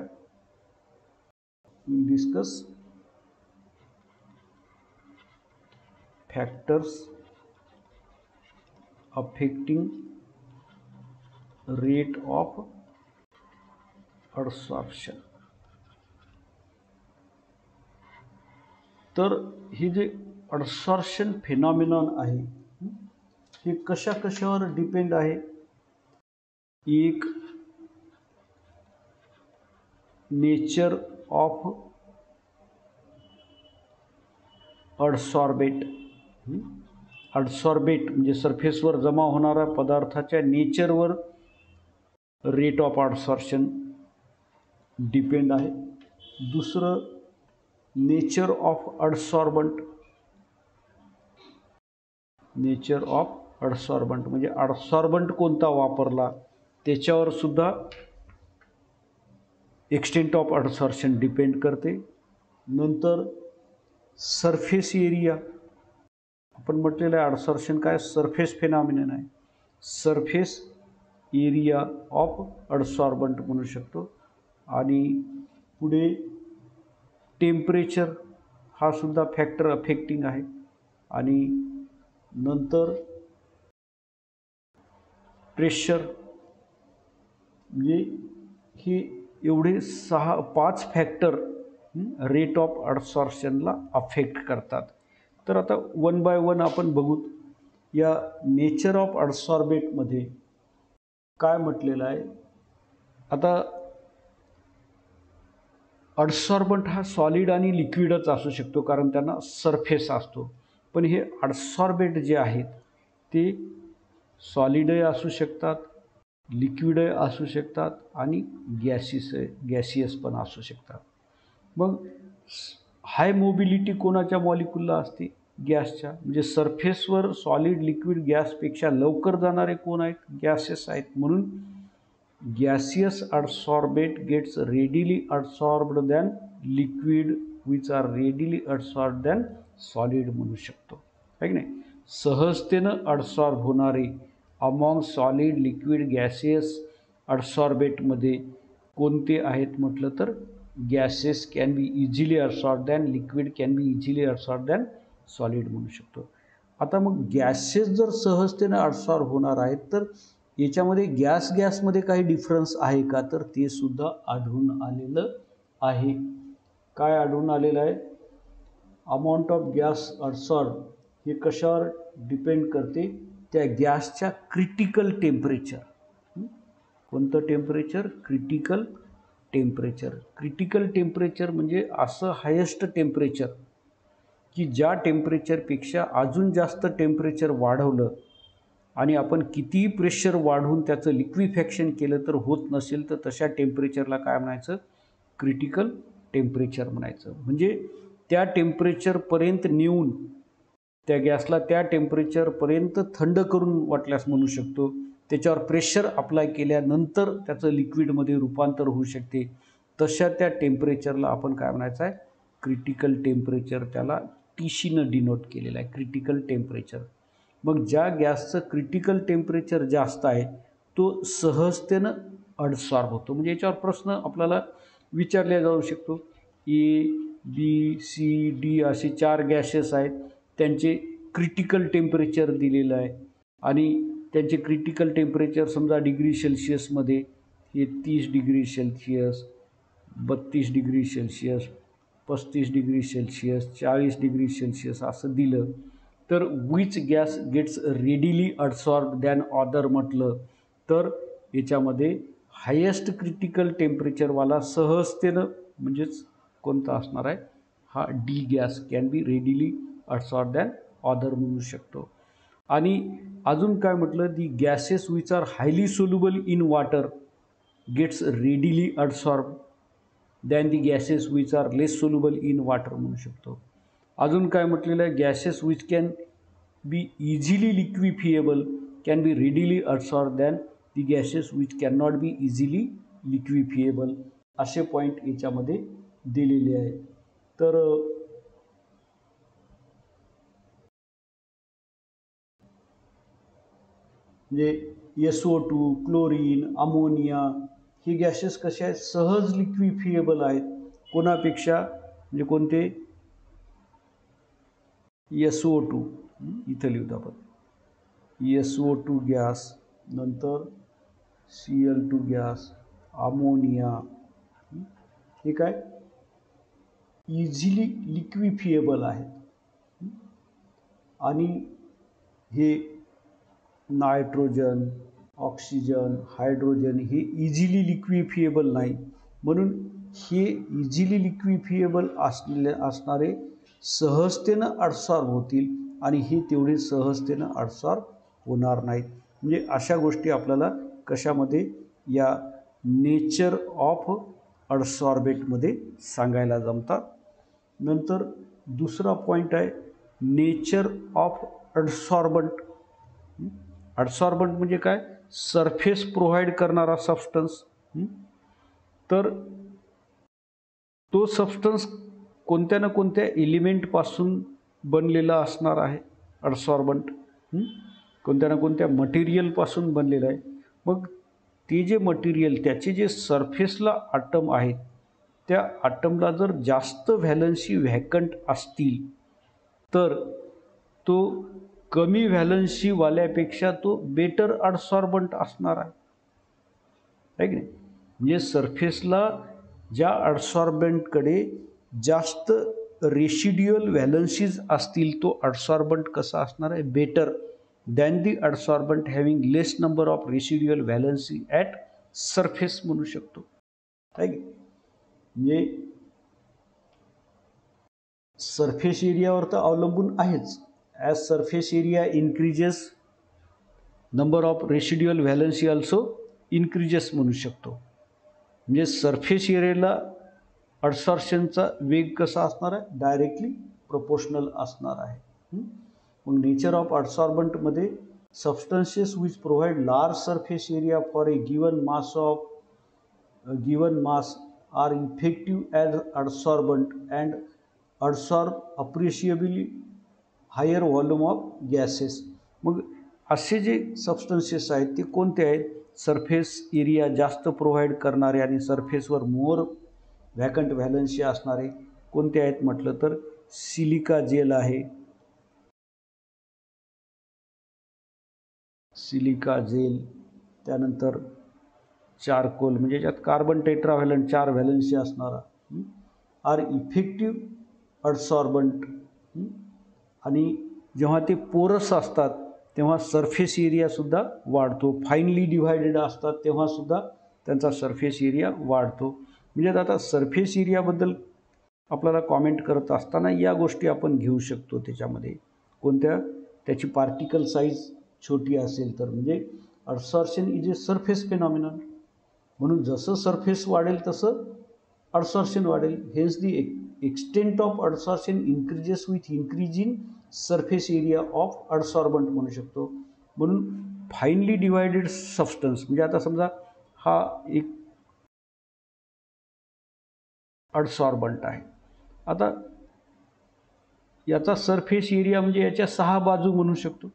discuss factors affecting rate of adsorption. तर हे जे ॲडसॉर्प्शन फेनॉमिनॉन आहे हे कशा कशावर डिपेंड आहे. एक, नेचर ऑफ ॲडसॉर्बेट. ॲडसॉर्बेट म्हणजे सरफेसवर जमा होणाऱ्या पदार्थाच्या नेचरवर रेट ऑफ ॲडसॉर्प्शन डिपेंड आहे. दुसरं, नेचर ऑफ ॲडसॉर्बंट. नेचर ऑफ ॲडसॉर्बंट म्हणजे ॲडसॉर्बंट कोणता वापरला त्याच्यावर सुद्धा एक्सटेंट ऑफ ॲडसॉर्प्शन डिपेंड करते. नंतर सरफेस एरिया. आपण म्हटलेलं आहे ॲडसॉर्प्शन काय सरफेस फेनॉमिनन आहे. सरफेस एरिया ऑफ ॲडसॉर्बंट म्हणू शकतो. आणि पुढे टेम्परेचर हा सुद्धा फॅक्टर अफेक्टिंग आहे. आणि नंतर प्रेशर. म्हणजे हे एवढे 5 फॅक्टर रेट ऑफ ॲडसॉर्प्शनला अफेक्ट करतात. तर आता वन बाय वन आपण बघू. या नेचर ऑफ ॲडसॉर्बेटमध्ये काय म्हटलेलं आहे. आता ॲडसॉर्बंट हा सॉलिड आणि लिक्विडच असू शकतो कारण त्यांना सरफेस असतो. पण हे ॲडसॉर्बेट जे आहेत ते सॉलिडही असू शकतात, लिक्विडही असू शकतात आणि गॅसियस पण असू शकतात. मग हाय मोबिलिटी कोणाच्या मॉलिक्यूलला असते, गॅसच्या. म्हणजे सरफेसवर सॉलिड लिक्विड गॅसपेक्षा लवकर जाणारे कोण आहेत, गॅसेस आहेत. म्हणून gaseous adsorbate gets readily adsorbed than liquid which are readily adsorbed than solid म्हणू शकतो, आहे की नाही. सहजतेनं ॲडसॉर्ब होणारे अमॉंग सॉलिड लिक्विड गॅसियस ॲडसॉर्बेटमध्ये कोणते आहेत म्हटलं तर gases can be easily adsorb than liquid, can be easily adsorb than solid म्हणू शकतो. आता मग गॅसेस जर सहजतेनं ॲडसॉर्ब होणार आहेत तर याच्यामध्ये गॅसमध्ये काही डिफरन्स आहे का, तर ते सुद्धा आढळून आलेलं आहे. काय आढळून आलेलं आहे, अमाऊंट ऑफ गॅस ॲडसॉर्ब हे कशावर डिपेंड करते, त्या गॅसच्या क्रिटिकल टेम्परेचर. कोणतं temperature, critical temperature. Critical temperature म्हणजे असं हायेस्ट टेम्परेचर की ज्या टेम्परेचरपेक्षा अजून जास्त टेम्परेचर वाढवलं आणि आपण कितीही प्रेशर वाढवून त्याचं लिक्विफॅक्शन केलं तर होत नसेल तर तशा टेम्परेचरला काय म्हणायचं, क्रिटिकल टेम्परेचर म्हणायचं. म्हणजे त्या टेम्परेचरपर्यंत नेऊन त्या गॅसला त्या टेम्परेचरपर्यंत थंड करून वाटल्यास म्हणू शकतो. त्याच्यावर प्रेशर अप्लाय केल्यानंतर त्याचं लिक्विडमध्ये रूपांतर होऊ शकते. तशा त्या टेम्परेचरला आपण काय म्हणायचं आहे, क्रिटिकल टेम्परेचर. त्याला TCनं डिनोट केलेलं आहे, क्रिटिकल टेम्परेचर. मग ज्या गॅसचं क्रिटिकल टेम्परेचर जास्त आहे तो सहजतेनं ॲडसॉर्ब होतो. म्हणजे याच्यावर प्रश्न आपल्याला विचारला जाऊ शकतो. A, B, C, D असे 4 गॅसेस आहेत, त्यांचे क्रिटिकल टेम्परेचर दिलेलं आहे आणि त्यांचे क्रिटिकल टेम्परेचर समजा डिग्री सेल्सिअसमध्ये हे 30 degree Celsius, 32 degree Celsius, 35°C 40°C असं दिलं तर which gas gets readily adsorb than other म्हटलं तर याच्यामध्ये हायेस्ट क्रिटिकल टेम्परेचरवाला सहजतेनं म्हणजेच कोणता असणार आहे हा the gas can be readily adsorb than other म्हणू शकतो. आणि अजून काय म्हटलं the gases which are highly soluble in water gets readily adsorb than the gases which are less soluble in water म्हणू शकतो. अजून काय म्हटलेलं आहे gases which can be easily liquefiable can be readily adsorb than the gases which cannot be easily liquefiable असे point याच्यामध्ये दिलेले आहे. तर म्हणजे SO2 क्लोरीन अमोनिया ही गॅसेस कसे आहेत सहज लिक्विफिएबल आहेत कोणापेक्षा म्हणजे कोणते SO2 इथं लिहूत आपण SO2 गॅस नंतर Cl2 गॅस अमोनिया हे काय इझिली लिक्विफिएबल आहेत आणि हे नायट्रोजन ऑक्सिजन हायड्रोजन हे इझिली लिक्विफिएबल नाही म्हणून हे इझिली लिक्विफिएबल असणारे सहजतेनं अडसॉर्ब होतील आणि हे तेवढे सहजतेनं अडसॉर्ब होणार नाहीत. म्हणजे अशा गोष्टी आपल्याला कशामध्ये या नेचर ऑफ अडसॉर्बेटमध्ये सांगायला जमतात. नंतर दुसरा पॉईंट आहे नेचर ऑफ अडसॉर्बंट. अडसॉर्बंट म्हणजे काय सरफेस प्रोव्हाइड करणारा सबस्टन्स. तर तो सबस्टन्स कोणत्या ना कोणत्या एलिमेंटपासून बनलेला असणार आहे अडसॉर्बंट. कोणत्या ना कोणत्या मटेरियलपासून बनलेलं आहे. मग ते जे मटेरियल त्याचे जे सरफेसला ॲटम आहेत त्या ॲटमला जर जास्त व्हॅलन्सी व्हॅकंट असतील तर तो कमी व्हॅलन्सीवाल्यापेक्षा तो बेटर अडसॉर्बंट असणार आहे की नाही. म्हणजे सरफेसला ज्या अडसॉर्बंटकडे जास्त रेशिड्युअल व्हॅलन्सीज असतील तो अडसॉर्बंट कसा असणार आहे better than the adsorbent having less number of residual valency at surface म्हणू शकतो आहे की. म्हणजे सरफेस एरियावर तर अवलंबून आहेच. As surface area increases number of residual valency also increases म्हणू शकतो. म्हणजे सरफेस एरियाला अडसॉर्प्शनचा वेग कसा असणार आहे डायरेक्टली प्रोपोर्शनल असणार आहे. मग नेचर ऑफ अडसॉर्बंटमध्ये substances which provide large surface area for a given mass are effective as adsorbent and adsorb appreciably higher volume of gases. मग असे जे सबस्टन्सेस आहेत ते कोणते आहेत सरफेस एरिया जास्त प्रोव्हाइड करणारे आणि सरफेसवर मोर व्हॅकंट व्हॅलन्सी असणारे कोणते आहेत म्हटलं तर सिलिका जेल आहे. सिलिका जेल त्यानंतर चारकोल म्हणजे ज्यात कार्बन टेट्राव्हॅलंट 4 व्हॅलन्सी असणारा आर इफेक्टिव्ह अडसॉर्बंट. आणि जेव्हा ते पोरस असतात तेव्हा सरफेस एरियासुद्धा वाढतो. फाईनली डिव्हायडेड असतात तेव्हासुद्धा त्यांचा सरफेस एरिया वाढतो. म्हणजे आता सरफेस एरियाबद्दल आपल्याला कॉमेंट करत असताना या गोष्टी आपण घेऊ शकतो त्याच्यामध्ये कोणत्या त्याची पार्टिकल साईज छोटी असेल तर म्हणजे अडसॉर्प्शन इज ए सरफेस फेनॉमिनॉन म्हणून जसं सरफेस वाढेल तसं अडसॉर्प्शन वाढेल. Hence the extent of adsorption increases with increase in surface area of adsorbent म्हणू शकतो. म्हणून फाईनली डिवायडेड सबस्टन्स म्हणजे आता समजा हा एक अडसॉर्बंट आहे. आता याचा सरफेस एरिया म्हणजे याच्या 6 बाजू म्हणू शकतो.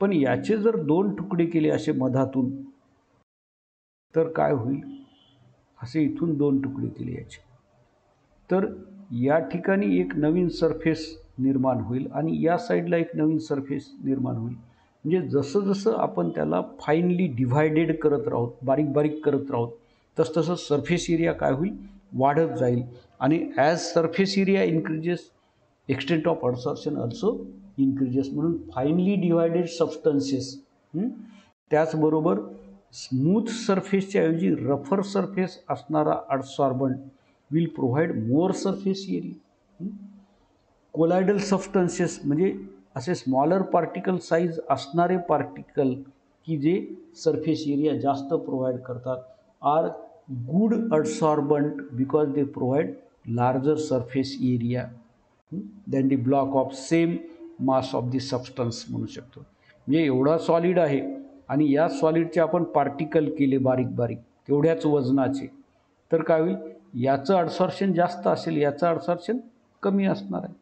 पण याचे जर 2 तुकडे केले असे मधातून तर काय होईल असे इथून 2 तुकडे केले याचे तर या ठिकाणी एक नवीन सरफेस निर्माण होईल आणि या साईडला एक नवीन सरफेस निर्माण होईल. म्हणजे जसं जसं आपण त्याला फाईनली डिव्हायडेड करत राहू बारीक बारीक करत राहू तसतसं सरफेस एरिया काय होईल वाढत जाईल आणि as surface area increases extent of adsorption also increases. म्हणून फाईनली डिवायडेड सबस्टन्सेस, त्याचबरोबर स्मूथ सरफेसच्या ऐवजी रफर सरफेस असणारा adsorbent will provide more surface area. Colloidal substances म्हणजे असे स्मॉलर पार्टिकल साईज असणारे पार्टिकल की जे सरफेस एरिया जास्त प्रोव्हाइड करतात are good adsorbent because they provide larger surface area than the block of same mass of the substance म्हणू शकतो. म्हणजे एवढा सॉलिड आहे आणि या सॉलिडचे आपण पार्टिकल केले बारीक बारीक तेवढ्याच वजनाचे, तर काय होईल, याचं अडसॉर्प्शन जास्त असेल, याचं अडसॉर्प्शन कमी असणार आहे.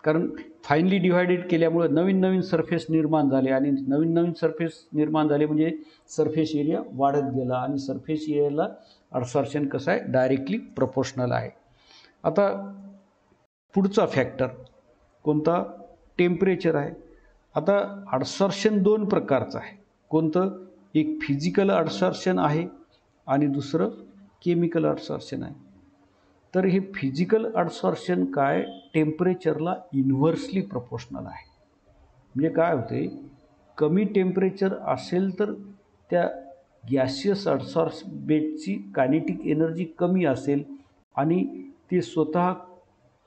कारण फाईनली डिव्हायडेड केल्यामुळं नवीन नवीन सरफेस निर्माण झाले आणि नवीन नवीन सरफेस निर्माण झाले म्हणजे सरफेस एरिया वाढत गेला आणि सरफेस एरियाला अडसॉर्प्शन कसं आहे, डायरेक्टली प्रपोर्शनल आहे. आता पुढचा फॅक्टर कोणता, टेम्परेचर आहे. आता अडसॉर्प्शन दोन प्रकारचं आहे. कोणतं, एक फिजिकल अडसॉर्प्शन आहे आणि दुसरं केमिकल अडसॉर्प्शन आहे. तर हे फिजिकल अडसॉर्प्शन काय, टेम्परेचरला इन्व्हर्सली प्रपोर्शनल आहे. म्हणजे काय होते, कमी टेम्परेचर असेल तर त्या गॅसियस अडसॉर्बेटची कायनेटिक एनर्जी कमी असेल आणि ते स्वतः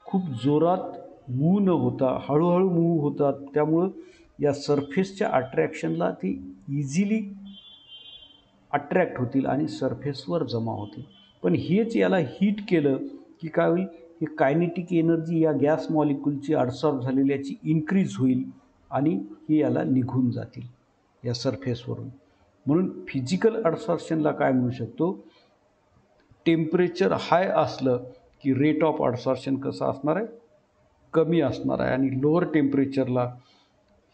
खूप जोरात मूव्ह न होता हळूहळू मूव्ह होतात. त्यामुळं या सरफेसच्या अट्रॅक्शनला ती इझिली अट्रॅक्ट होतील आणि सरफेसवर जमा होतील. पण हेच याला हीट केलं की काय होईल, ही कायनेटिक एनर्जी या गॅस मॉलिक्यूलची अडसॉर्ब झालेल्याची इन्क्रीज होईल आणि ही याला निघून जातील या सरफेसवरून. म्हणून फिजिकल अडसॉर्प्शनला काय म्हणू शकतो, टेम्परेचर हाय असलं की रेट ऑफ अडसॉर्प्शन कसं असणार आहे, कमी असणार आहे. आणि लोअर टेम्परेचरला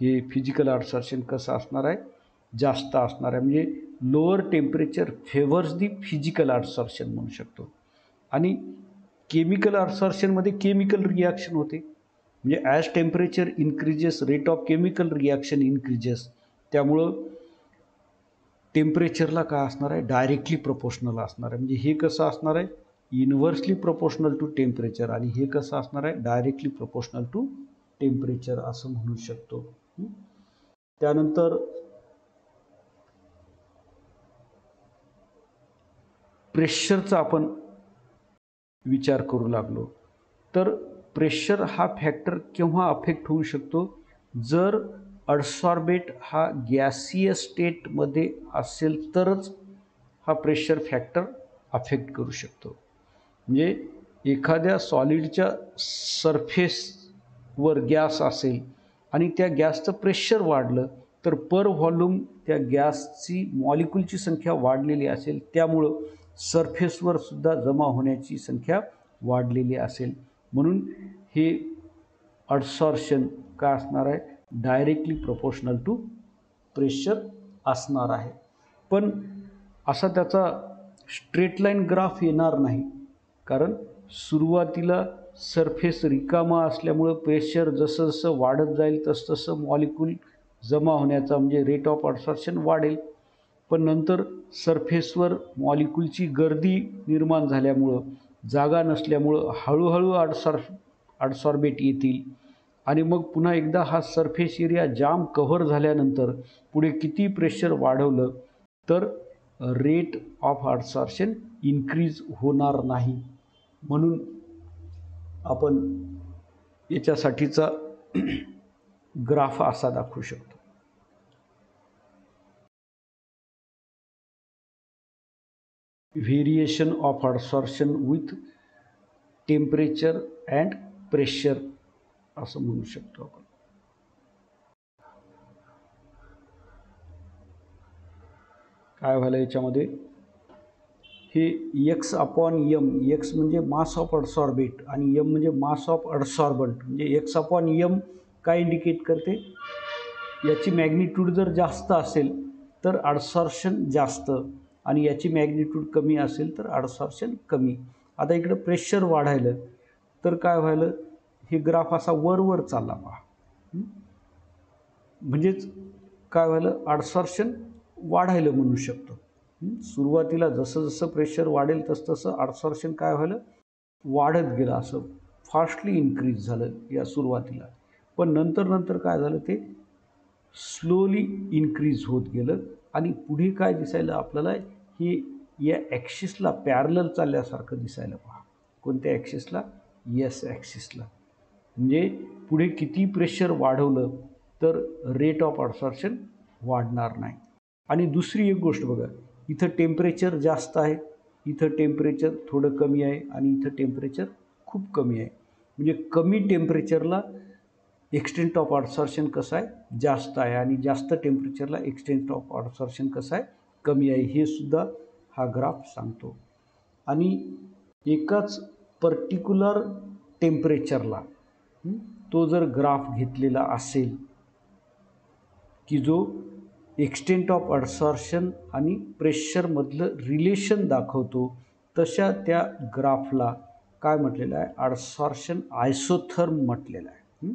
हे फिजिकल अडसॉर्प्शन कसं असणार आहे, जास्त असणार आहे. म्हणजे लोअर टेम्परेचर फेवर्स दी फिजिकल अडसॉर्प्शन म्हणू शकतो. आणि केमिकल अडसॉर्प्शनमध्ये केमिकल रिॲक्शन होते. म्हणजे as temperature increases rate of chemical reaction increases. त्यामुळं टेम्परेचरला काय असणार आहे, डायरेक्टली प्रपोर्शनल असणार आहे. म्हणजे हे कसं असणार आहे, इन्व्हर्सली प्रपोर्शनल टू टेम्परेचर आणि हे कसं असणार आहे, डायरेक्टली प्रपोर्शनल टू टेम्परेचर असं म्हणू शकतो. त्यानंतर प्रेशरचा आपण विचार करू लागलो तर प्रेशर हा फॅक्टर केव्हा अफेक्ट होऊ शकतो, जर अडसॉर्बेट हा गॅसियस स्टेटमध्ये असेल तरच हा प्रेशर फॅक्टर अफेक्ट करू शकतो. म्हणजे एखाद्या सॉलिडच्या सरफेसवर गॅस असेल आणि त्या गॅसचं प्रेशर वाढलं तर पर व्हॉल्यूम त्या गॅसची मॉलिक्यूलची संख्या वाढलेली असेल, त्यामुळं सरफेसवर सुद्धा जमा होण्याची संख्या वाढलेली असेल. म्हणून हे अडसॉर्प्शन काय असणार आहे, डायरेक्टली प्रपोर्शनल टू प्रेशर असणार आहे. पण असा त्याचा स्ट्रेट लाईन ग्राफ येणार नाही, कारण सुरुवातीला सरफेस रिकामा असल्यामुळं प्रेशर जसं जसं वाढत जाईल तसं तसं मॉलिक्यूल जमा होण्याचा म्हणजे रेट ऑफ अडसॉर्प्शन वाढेल. पण नंतर सरफेसवर मॉलिक्यूलची गर्दी निर्माण झाल्यामुळं, जागा नसल्यामुळं हळूहळू अडसॉर्बेट येतील आणि मग पुन्हा एकदा हा सरफेस एरिया जाम कव्हर झाल्यानंतर पुढे किती प्रेशर वाढवलं तर रेट ऑफ अडसॉर्प्शन इन्क्रीज होणार नाही. म्हणून आपण याच्यासाठीचा ग्राफ असा दाखवू शकतो. Variation of adsorption with temperature and pressure असं म्हणू शकतो आपण. काय व्हायला याच्यामध्ये, हे एक्स अपॉन यम, एक्स म्हणजे मास ऑफ अडसॉर्बेट आणि यम म्हणजे मास ऑफ अडसॉर्बंट. म्हणजे एक्स अपॉन यम काय इंडिकेट करते, याची मॅग्निट्यूड जर जास्त असेल तर अडसॉर्प्शन जास्त आणि याची मॅग्निट्यूड कमी असेल तर अडसॉर्प्शन कमी. आता इकडं प्रेशर वाढायलं तर काय व्हायलं, हे ग्राफ असा वरवर चालला पहा. म्हणजेच काय व्हायलं, अडसॉर्प्शन वाढायलं म्हणू शकतो. सुरुवातीला जसं जसं प्रेशर वाढेल तसं तसं अडसॉर्प्शन काय व्हायलं, वाढत गेलं, असं फास्टली इन्क्रीज झालं या सुरुवातीला. पण नंतर काय झालं, ते स्लोली इन्क्रीज होत गेलं आणि पुढे काय दिसायला आपल्याला, हे या ॲक्सिसला पॅरलल चालल्यासारखं दिसायला पहा. कोणत्या ॲक्सिसला? एस ॲक्सिसला. म्हणजे पुढे किती प्रेशर वाढवलं तर रेट ऑफ ॲब्सॉर्प्शन वाढणार नाही. आणि दुसरी एक गोष्ट बघा, इथं टेम्परेचर जास्त आहे, इथं टेम्परेचर थोडं कमी आहे आणि इथं टेम्परेचर खूप कमी आहे. म्हणजे कमी टेम्परेचरला एक्सटेंट ऑफ ॲब्सॉर्प्शन कसं आहे? जास्त आहे आणि जास्त टेम्परेचरला एक्सटेंट ऑफ ॲब्सॉर्प्शन कसं आहे? कमी आहे. हे सुद्धा हा ग्राफ सांगतो. आणि एकाच पर्टिक्युलर टेम्परेचरला तो जर ग्राफ घेतलेला असेल की जो एक्सटेंट ऑफ ॲब्सॉर्प्शन आणि प्रेशरमधलं रिलेशन दाखवतो, तशा त्या ग्राफला काय म्हटलेलं आहे? ॲब्सॉर्प्शन आयसोथर्म म्हटलेलं आहे.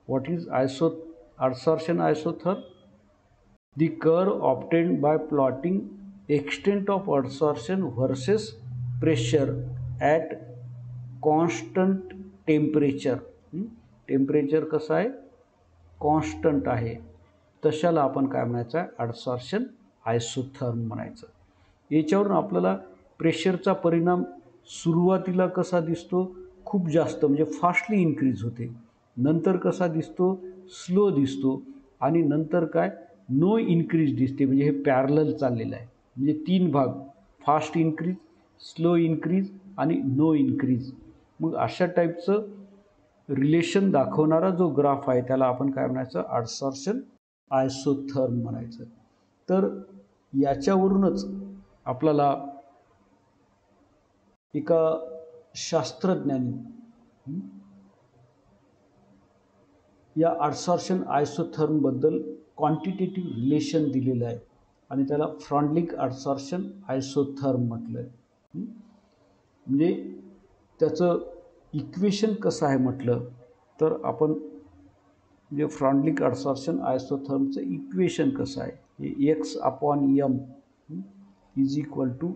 What is absorption isotherm? The curve obtained by plotting extent of absorption versus pressure at constant temperature. Temperature कसं आहे? कॉन्स्टंट आहे. तशाला आपण काय म्हणायचं आहे? ॲब्सॉर्प्शन आयसोथर्म म्हणायचं. याच्यावरून आपल्याला प्रेशरचा परिणाम सुरुवातीला कसा दिसतो? खूप जास्त, म्हणजे फास्टली इन्क्रीज होते. नंतर कसा दिसतो? स्लो दिसतो. आणि नंतर काय? नो इन्क्रीज दिसते. म्हणजे हे पॅरलल चाललेलं आहे. म्हणजे 3 भाग: फास्ट इन्क्रीज, स्लो इन्क्रीज आणि नो इन्क्रीज. मग अशा टाईपचं रिलेशन दाखवणारा जो ग्राफ आहे त्याला आपण काय म्हणायचं? ॲब्सॉर्प्शन आयसोथर्म म्हणायचं. तर याच्यावरूनच आपल्याला एका शास्त्रज्ञानी या ॲब्सॉर्प्शन आयसोथर्मबद्दल क्वांटिटेटिव्ह रिलेशन दिलेलं आहे आणि त्याला फ्रॉन्डलिक ॲब्सॉर्प्शन आयसोथर्म म्हटलं आहे. म्हणजे त्याचं इक्वेशन कसं आहे म्हटलं तर आपण, म्हणजे फ्रॉन्डलिक ॲब्सॉर्प्शन आयसोथर्मचं इक्वेशन कसं आहे? हे x/m is equal to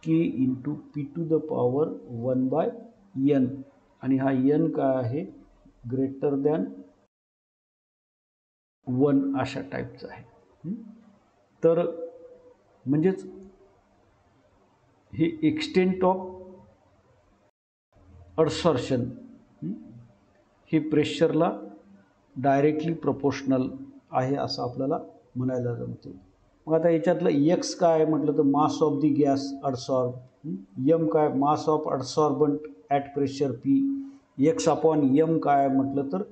k into p⁴ आणि हा n काय आहे? ग्रेटर दॅन 1 अशा टाईपचं आहे. तर म्हणजेच हे एक्सटेंट ऑफ ॲब्सॉर्प्शन हे प्रेशरला डायरेक्टली प्रोपोर्शनल आहे असं आपल्याला म्हणायला जमते. मग आता याच्यातलं एक्स काय आहे म्हटलं तर mass of the gas absorb, m काय? Mass of absorbent at pressure P. x/m काय आहे म्हटलं तर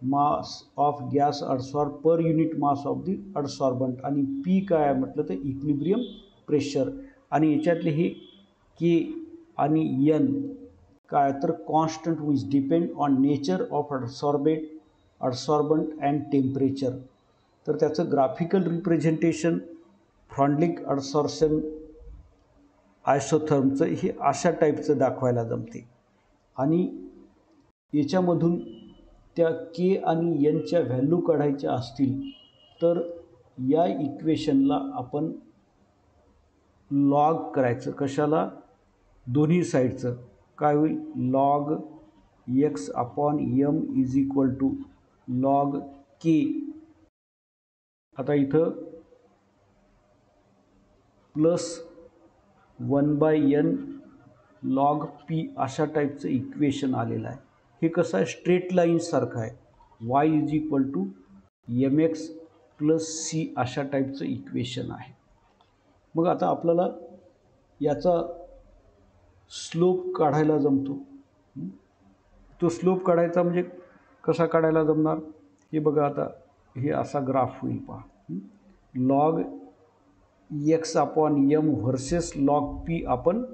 mass of gas absorb per unit mass of the absorbent. आणि पी काय आहे म्हटलं तर इक्विलिब्रियम प्रेशर. आणि याच्यातले हे के आणि एन काय तर constant which depend on nature of absorbent and temperature. तर त्याचं ग्राफिकल रिप्रेझेंटेशन फ्रॉन्डलिक ॲब्सॉर्प्शन आयसोथर्मचं हे अशा टाईपचं दाखवायला जमते. आणि याच्यामधून त्या के आणि एनच्या व्हॅल्यू काढायच्या असतील तर या इक्वेशनला आपण लॉग करायचं. कशाला? दोन्ही साईडचं. काय होईल? Log x/m is equal to log k. आता इथं प्लस 1/n लॉग पी अशा टाईपचं इक्वेशन आलेलं आहे. हे कसं आहे? स्ट्रेट लाईनसारखं आहे. y is equal to mx plus c अशा टाईपचं इक्वेशन आहे. मग आता आपल्याला याचा स्लोप काढायला जमतो. तो स्लोप काढायचा म्हणजे कसा काढायला जमणार? हे बघा, आता हे असा ग्राफ होईल पहा. Log x/m versus log p आपण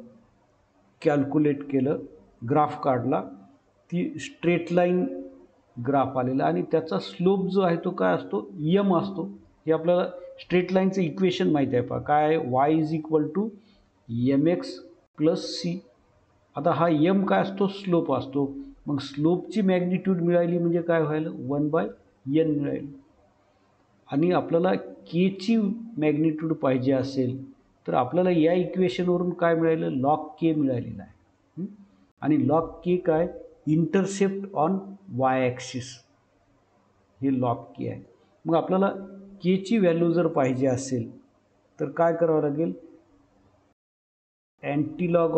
कॅल्क्युलेट केलं, ग्राफ काढला, ती स्ट्रेट लाईन ग्राफ आलेला आणि त्याचा स्लोप जो आहे तो काय असतो? m असतो. हे आपल्याला स्ट्रेट लाईनचं इक्वेशन माहीत आहे पहा. काय आहे? y is equal to mx plus c. आता हा m काय असतो? स्लोप असतो. मग स्लोपची मॅग्निट्यूड मिळाली म्हणजे काय व्हायला? 1/n मिळाली. आणि आपल्याला केची मॅग्निट्यूड पाहिजे असेल तर आपल्याला या इक्वेशनवरून काय मिळालं? लॉग के मिळालेलं आहे. आणि लॉग के काय, इंटरसेप्ट ऑन वाय ॲक्सिस, हे लॉग के आहे. मग आपल्याला केची व्हॅल्यू जर पाहिजे असेल तर काय करावं लागेल, अँटीलॉग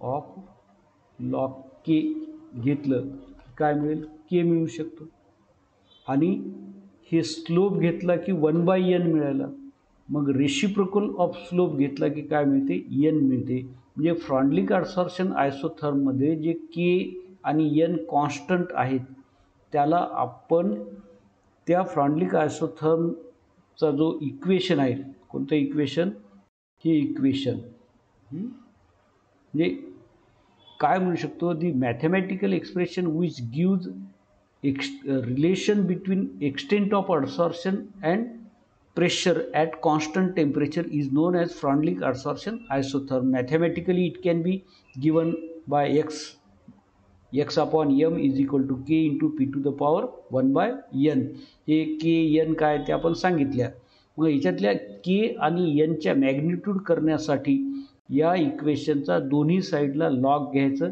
ऑफ लॉग के घेतलं काय मिळेल, के मिळू शकतो. आणि हे स्लोप घेतला की 1/n मिळाला. मग रेसिप्रोकल ऑफ स्लोप घेतला की काय मिळते, n मिळते. म्हणजे फ्रॉन्डलिक ॲडसॉर्प्शन आयसोथर्ममध्ये जे के आणि n कॉन्स्टंट आहेत त्याला आपण त्या फ्रॉन्डलिक आयसोथर्मचा जो इक्वेशन आहे, कोणतं इक्वेशन, हे इक्वेशन म्हणजे काय म्हणू शकतो, the mathematical expression which gives relation between extent of adsorption and pressure at constant temperature is known as Freundlich adsorption isotherm. Mathematically it can be given by x upon m is equal to k into p to the power 1/n. हे k n काय ते आपण सांगितल्या. मग याच्यातल्या k आणि n च्या magnitude करण्यासाठी या इक्वेशनचा दोन्ही साईडला लॉग घ्यायचं.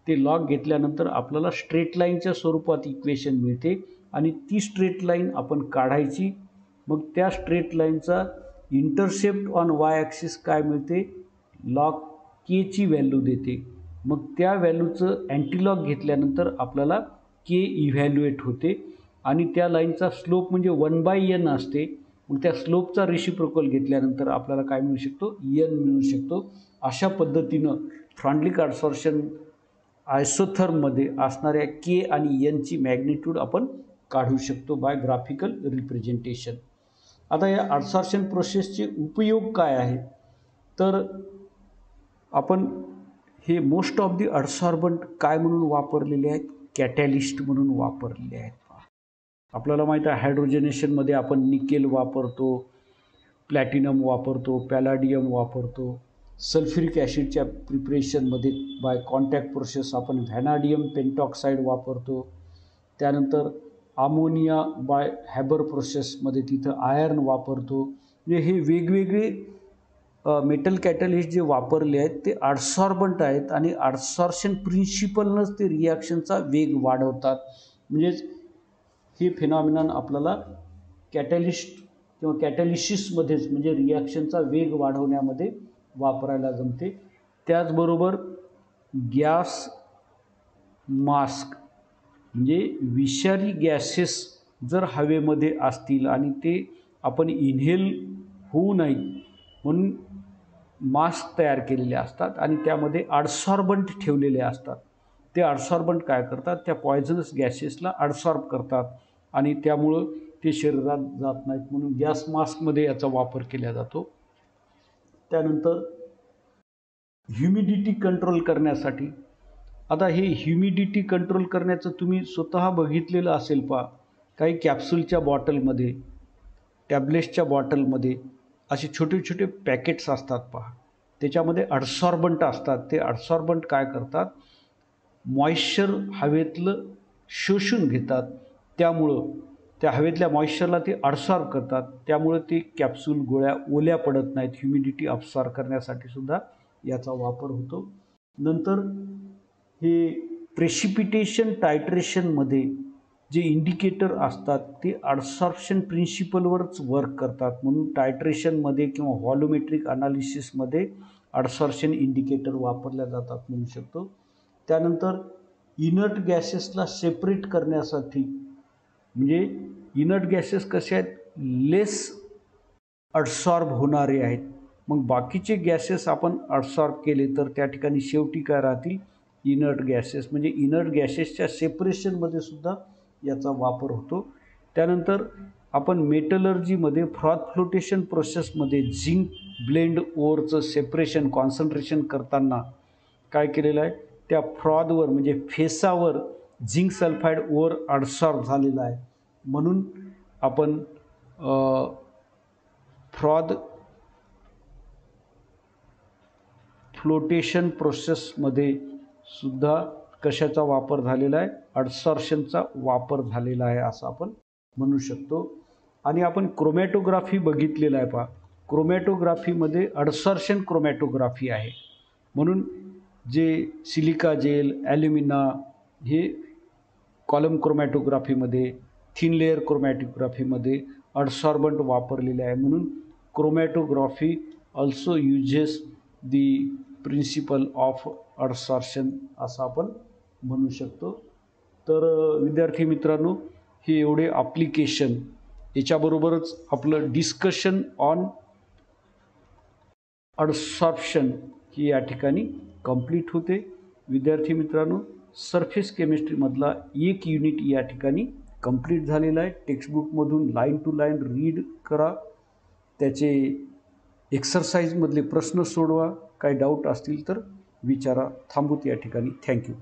ते लॉग घेतल्यानंतर आपल्याला स्ट्रेट लाईनच्या स्वरूपात इक्वेशन मिळते आणि ती स्ट्रेट लाईन आपण काढायची. मग त्या स्ट्रेट लाईनचा इंटरसेप्ट ऑन वाय ॲक्सिस काय मिळते, लॉग केची व्हॅल्यू देते. मग त्या व्हॅल्यूचं अँटीलॉग घेतल्यानंतर आपल्याला के इव्हॅल्युएट होते आणि त्या लाईनचा स्लोप म्हणजे 1/n असते. मग त्या स्लोपचा रेसिप्रोकल घेतल्यानंतर आपल्याला काय मिळू शकतो, n मिळू शकतो. अशा पद्धतीनं फ्रॉन्डलिक ॲडसॉर्प्शन आयसोथर्ममध्ये असणाऱ्या के आणि एनची मॅग्निट्यूड आपण काढू शकतो बाय ग्राफिकल रिप्रेझेंटेशन. आता या ॲडसॉर्प्शन प्रोसेसचे उपयोग काय आहेत, तर आपण हे मोस्ट ऑफ दी ॲडसॉर्बंट काय म्हणून वापरलेले आहेत, कॅटॅलिस्ट म्हणून वापरलेले आहेत. आपल्याला माहीत आहे हायड्रोजनेशनमध्ये आपण निकेल वापरतो, प्लॅटिनम वापरतो, पॅलाडियम वापरतो. सल्फ्युरिक ॲसिडच्या प्रिपरेशनमध्ये बाय कॉन्टॅक्ट प्रोसेस आपण व्हॅनाडियम पेंटॉक्साईड वापरतो. त्यानंतर अमोनिया बाय हॅबर प्रोसेसमध्ये तिथं आयर्न वापरतो. म्हणजे हे वेगवेगळे मेटल कॅटलिस्ट जे वापरले आहेत ते ॲडसॉर्बंट आहेत आणि ॲडसॉर्प्शन प्रिन्सिपलनंच ते रिॲक्शनचा वेग वाढवतात. म्हणजेच हे फिनॉमिनन आपल्याला कॅटलिस्ट किंवा कॅटलिसिसमध्येच म्हणजे रिॲक्शनचा वेग वाढवण्यामध्ये वापरायला जमते. त्याचबरोबर गॅस मास्क म्हणजे विषारी गॅसेस जर हवेमध्ये असतील आणि ते आपण इन्हेल होऊ नयेत म्हणून मास्क तयार केलेले असतात आणि त्यामध्ये ॲडसॉर्बंट ठेवलेले असतात. ते ॲडसॉर्बंट काय करतात, त्या पॉयझनस गॅसेसला ॲडसॉर्ब करतात आणि त्यामुळं ते शरीरात जात नाहीत, म्हणून गॅस मास्कमध्ये याचा वापर केला जातो. त्यानंतर ह्युमिडिटी कंट्रोल करण्यासाठी, आता हे ह्युमिडिटी कंट्रोल करण्याचं तुम्ही स्वतः बघितलेलं असेल पहा, काही कॅप्सूलच्या बॉटलमध्ये, टॅब्लेट्सच्या बॉटलमध्ये असे छोटे छोटे पॅकेट्स असतात पहा, त्याच्यामध्ये ॲडसॉर्बंट असतात. ते ॲडसॉर्बंट काय करतात, मॉइश्चर हवेतलं शोषून घेतात, त्यामुळं त्या हवेतल्या मॉइश्चरला ते ॲडसॉर्ब करतात, त्यामुळे ते कॅप्सूल गोळ्या ओल्या पडत नाहीत. ह्युमिडिटी ॲब्सॉर्ब करण्यासाठी सुद्धा याचा वापर होतो. नंतर हे प्रेसिपिटेशन टायट्रेशनमध्ये जे इंडिकेटर असतात ते ॲडसॉर्प्शन प्रिन्सिपलवरच वर्क करतात, म्हणून टायट्रेशनमध्ये किंवा व्हॉल्युमेट्रिक अनालिसिसमध्ये ॲडसॉर्प्शन इंडिकेटर वापरल्या जातात म्हणू शकतो. त्यानंतर इनर्ट गॅसेसला सेपरेट करण्यासाठी, म्हणजे इनर्ट गॅसेस कसे आहेत, लेस ॲडसॉर्ब होणारे आहेत. मग बाकीचे गॅसेस आपण ॲडसॉर्ब केले तर त्या ठिकाणी शेवटी काय राहतील, इनर्ट गॅसेस. म्हणजे इनर्ट गॅसेसच्या सेपरेशनमध्ये सुद्धा याचा वापर होतो. त्यानंतर आपण मेटलर्जीमध्ये फ्रॉथ फ्लोटेशन प्रोसेसमध्ये झिंक ब्लेंड ओरचं सेपरेशन कॉन्सन्ट्रेशन करताना काय केलेलं आहे, त्या फ्रॉदवर म्हणजे फेसावर झिंक सल्फाईड ओर ॲडसॉर्ब झालेला आहे, म्हणून आपण फ्रॉद फ्लोटेशन प्रोसेसमध्ये सुद्धा कशाचा वापर झालेला आहे, ॲडसॉर्प्शनचा वापर झालेला आहे असं आपण म्हणू शकतो. आणि आपण क्रोमॅटोग्राफी बघितलेला आहे पहा, क्रोमॅटोग्राफीमध्ये अडसॉर्शन क्रोमॅटोग्राफी आहे. म्हणून जे सिलिका जेल, ॲल्युमिना हे कॉलम क्रोमॅटोग्राफीमध्ये, थिन लेयर क्रोमॅटोग्राफीमध्ये अडसॉर्बंट वापरलेले आहे. म्हणून chromatography also uses the principle of adsorption असं आपण म्हणू शकतो. तर विद्यार्थी मित्रांनो, हे एवढे ॲप्लिकेशन, याच्याबरोबरच आपलं डिस्कशन ऑन अडसॉर्प्शन ही या ठिकाणी कंप्लीट होते. विद्यार्थी मित्रांनो, सरफेस केमिस्ट्रीमधला एक युनिट या ठिकाणी कंप्लीट झालेला आहे. टेक्स्टबुकमधून लाईन टू लाईन रीड करा, त्याचे एक्सरसाइजमधले प्रश्न सोडवा, काही डाऊट असतील तर विचारा. थांबूत या ठिकाणी. थँक्यू.